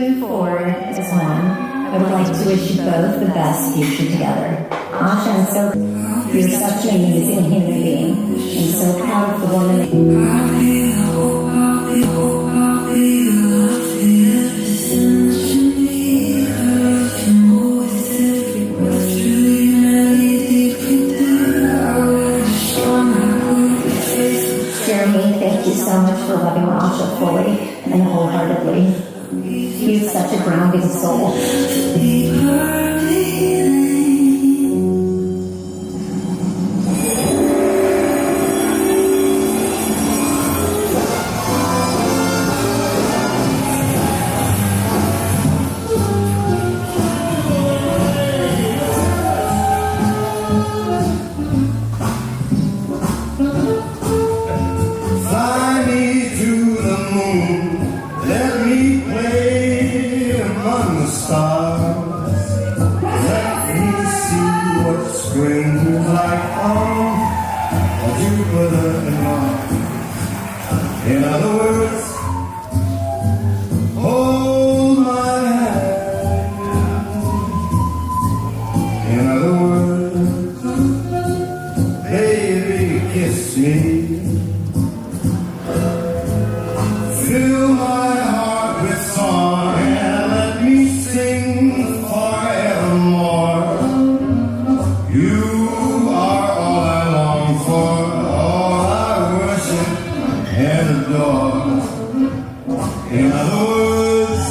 moving forward as one, I would like to wish you both the best future together. Asha, I'm so you're such an amazing human being. I'm so proud of the woman that Jeremy, thank you so much for loving Asha fully and wholeheartedly. You have such a grounding soul. In other words, hold my hand. In other words, baby, kiss me. Fill my heart with song and let me sing forevermore. You are all I long for, all I worship and adore. In other words,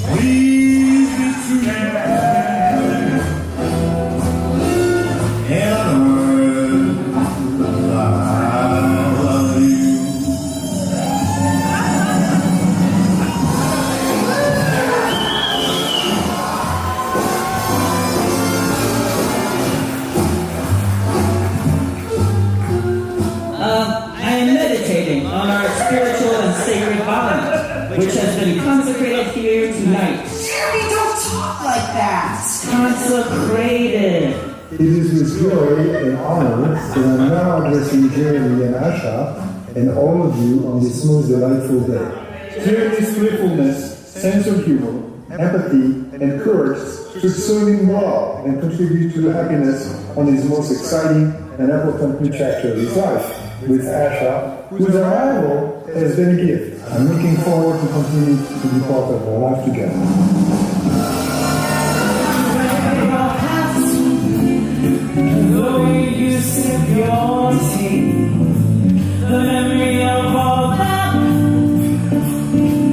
please be true. In other words, I love you. I am meditating on our spiritual and sacred bond, which has been consecrated here tonight. Jeremy, don't talk like that. Consecrated. It is with joy and honor that I'm now addressing Jeremy and Asha and all of you on this most delightful day. Jeremy's playfulness, sense of humor, empathy, and courage should serve him well and contribute to happiness on his most exciting and important new chapter of his life, with Asha, whose arrival has been a gift. I'm looking forward to continuing to be part of our life together. The way you sip your tea, the memory of all that.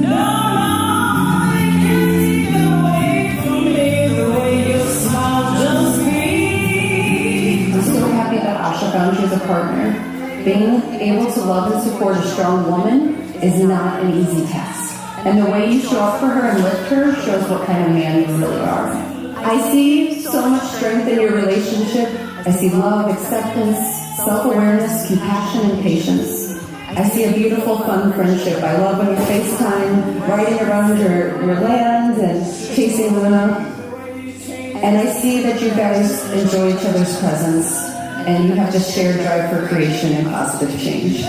No, I can't take away from me the way you smile just me. I'm so happy that Asha found you as a partner. Being able to love and support a strong woman is not an easy task. And the way you show up for her and lift her shows what kind of man you really are. I see so much strength in your relationship. I see love, acceptance, self-awareness, compassion, and patience. I see a beautiful, fun friendship. I love when you FaceTime, riding around your land and chasing Luna. And I see that you guys enjoy each other's presence and you have this shared drive for creation and positive change.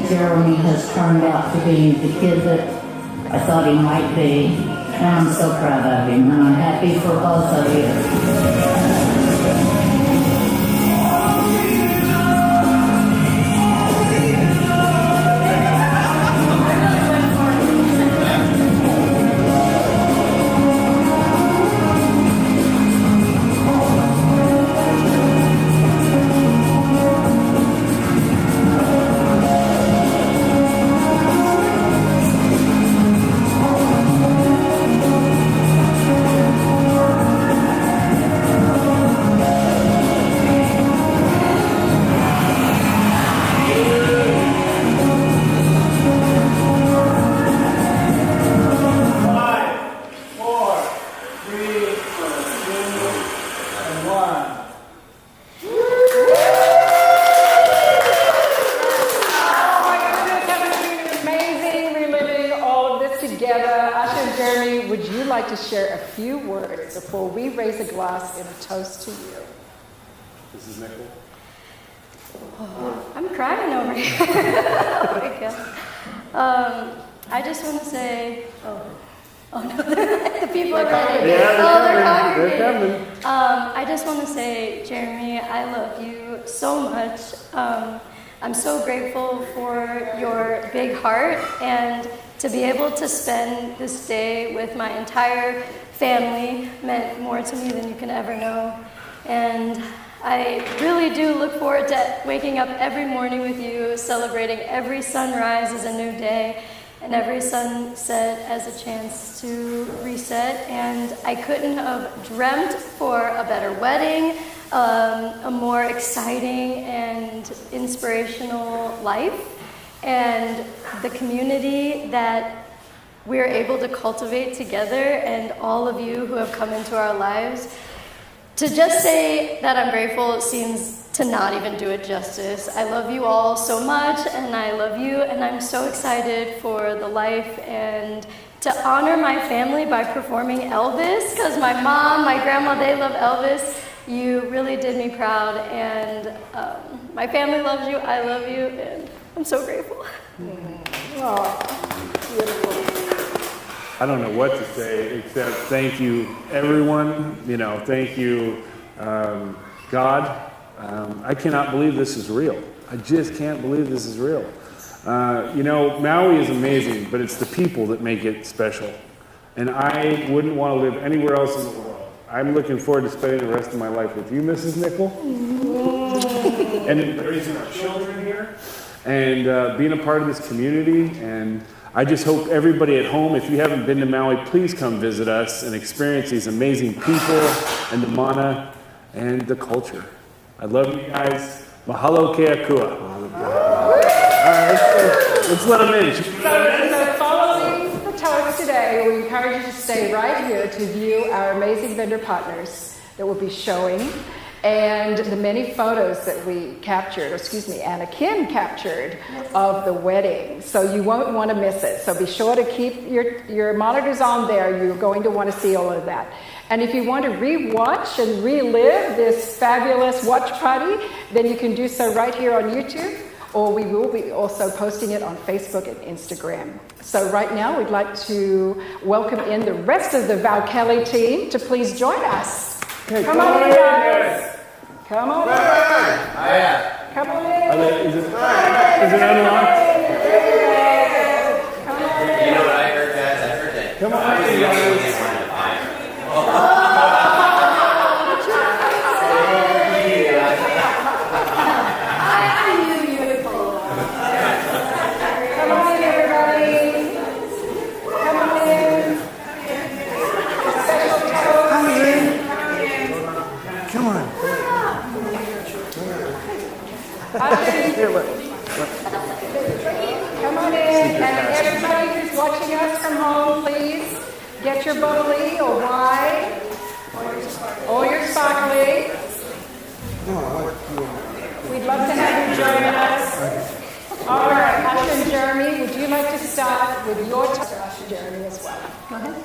Jeremy has turned out to be the kid that I thought he might be. And I'm so proud of him, and I'm happy for both of you. like to share a few words before we raise a glass in a toast to you. This is Nickol. Oh, I'm crying over here. Oh my God. I just want to say, oh no, the people are ready. Yeah, they're coming. I just want to say, Jeremy, I love you so much. I'm so grateful for your big heart, and to be able to spend this day with my entire family meant more to me than you can ever know. And I really do look forward to waking up every morning with you, celebrating every sunrise as a new day, and every sunset as a chance to reset. And I couldn't have dreamt for a better wedding, a more exciting and inspirational life, and the community that we're able to cultivate together, and all of you who have come into our lives. To just say that I'm grateful seems to not even do it justice. I love you all so much, and I love you, and I'm so excited for the life and to honor my family by performing Elvis, because my mom, my grandma, they love Elvis. You really did me proud, and my family loves you, I love you, and I'm so grateful. Oh, beautiful. I don't know what to say except thank you, everyone. Thank you, God. I cannot believe this is real. I just can't believe this is real. Maui is amazing, but it's the people that make it special. And I wouldn't want to live anywhere else in the world. I'm looking forward to spending the rest of my life with you, Mrs. Nickol, and raising our children here, and being a part of this community. And I just hope everybody at home, if you haven't been to Maui, please come visit us and experience these amazing people and the mana and the culture. I love you guys. Mahalo ke akua. All right, let's let them in. So following the toast today, we encourage you to stay right here to view our amazing vendor partners that will be showing, and the many photos that we captured, Anna Kim captured of the wedding. So you won't want to miss it. So be sure to keep your monitors on there. You're going to want to see all of that. And if you want to re-watch and relive this fabulous watch party, then you can do so right here on YouTube, or we will be also posting it on Facebook and Instagram. So right now, we'd like to welcome in the rest of the Val Kelly team to please join us. Come on in, guys. Come on in. Come on in. Is it unlocked? Come on in. You know what I heard, guys? I heard that. Come on in, guys. I knew you would pull it off. Come on in, everybody. Come on in. Special toast. Come on. Come on in, and everybody who's watching us from home, please get your bubbly or wine or your sparkly. We'd love to have you join us. All right, Asha and Jeremy, would you like to start with your toast, Asha, Jeremy, as well? Go ahead.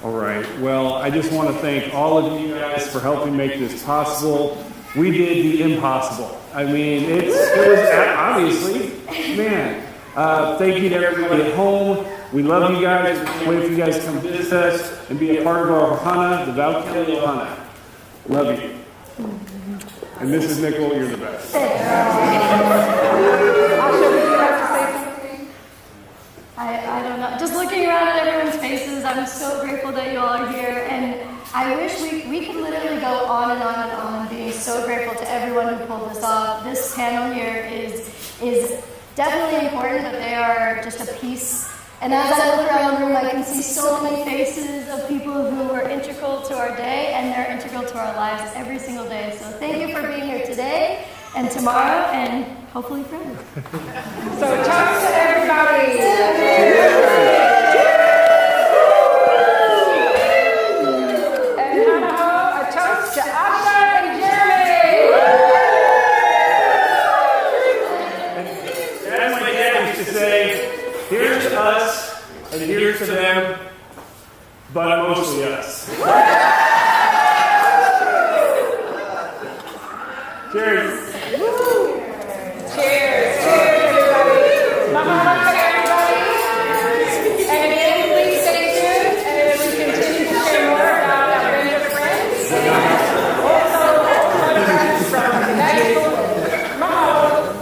All right. Well, I just want to thank all of you guys for helping make this possible. We did the impossible. I mean, it was obviously, man. Thank you to everybody at home. We love you guys. We can't wait for you guys to come visit us and be a part of our Ohana, the Val Kelly Ohana. Love you. And Mrs. Nickol, you're the best. Asha, would you like to say something? I don't know. Just looking around at everyone's faces, I'm so grateful that you all are here. And I wish we could literally go on and on and on, being so grateful to everyone who pulled this off. This panel here is definitely important, but they are just a piece. And as I look around the room, I can see so many faces of people who were integral to our day, and they're integral to our lives every single day. So thank you for being here today and tomorrow, and hopefully forever. So toast to everybody. And Hanaho, a toast to Asha and Jeremy. As my dad used to say, here's to us and here's to them, but mostly us. Cheers. Cheers. Cheers, everybody. Mahalo, everybody. And again, please stay tuned as we continue to share more about our range of friends. Also, photographs from Nickol. Mahalo.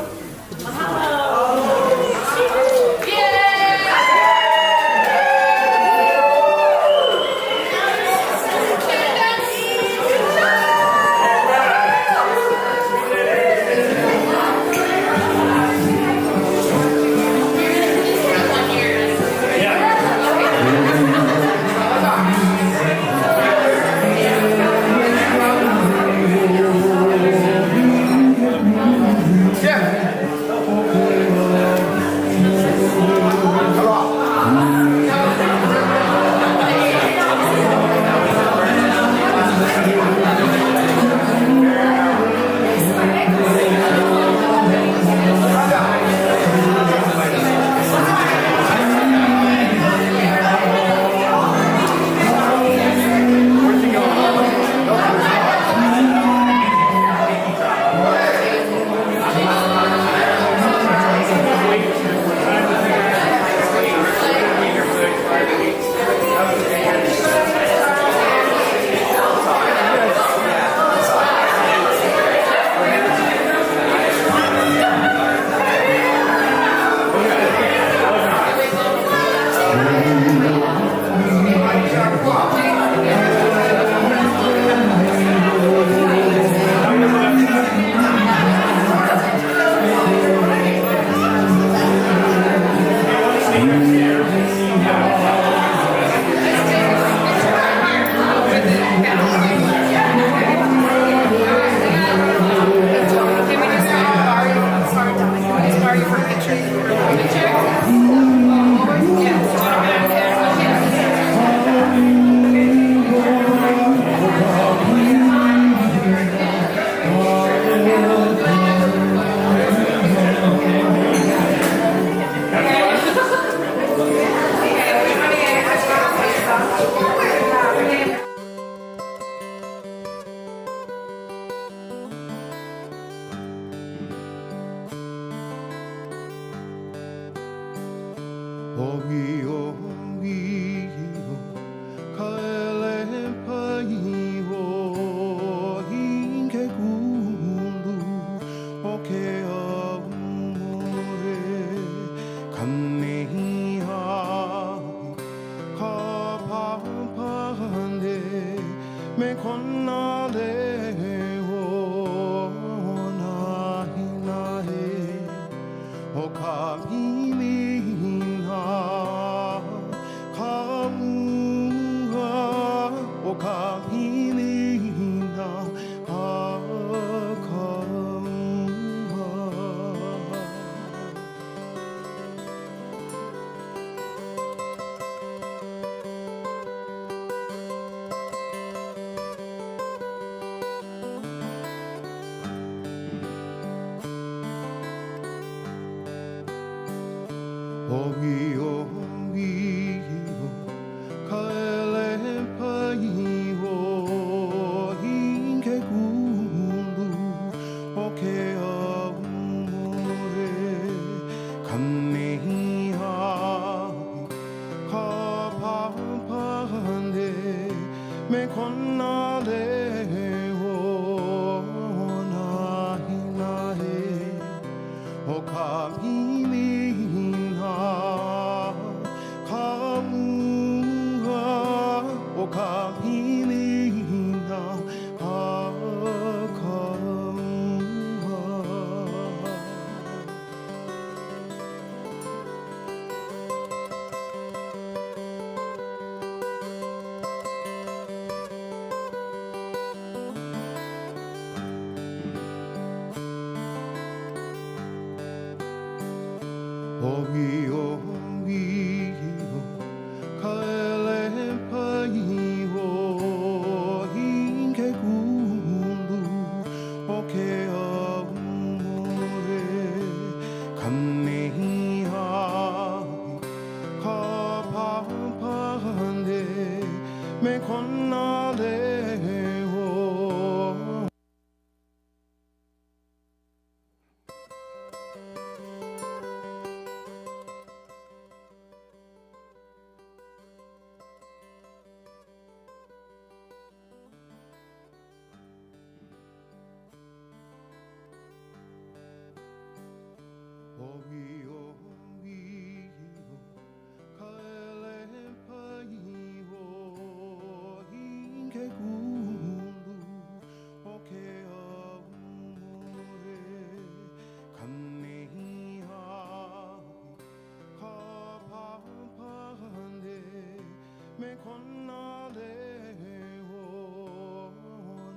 kona leo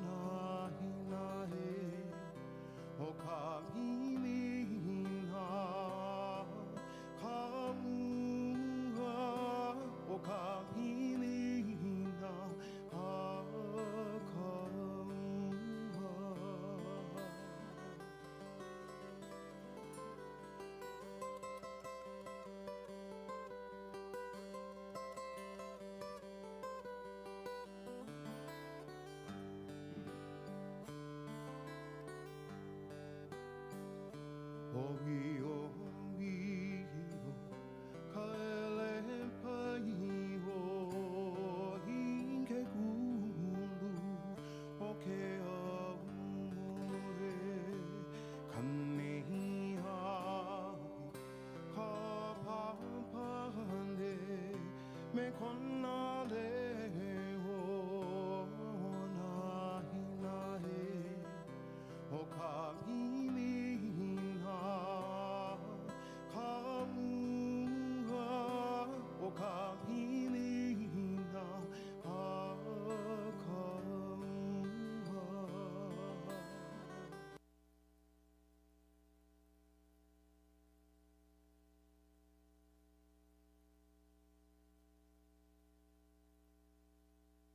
na hina he o ka pili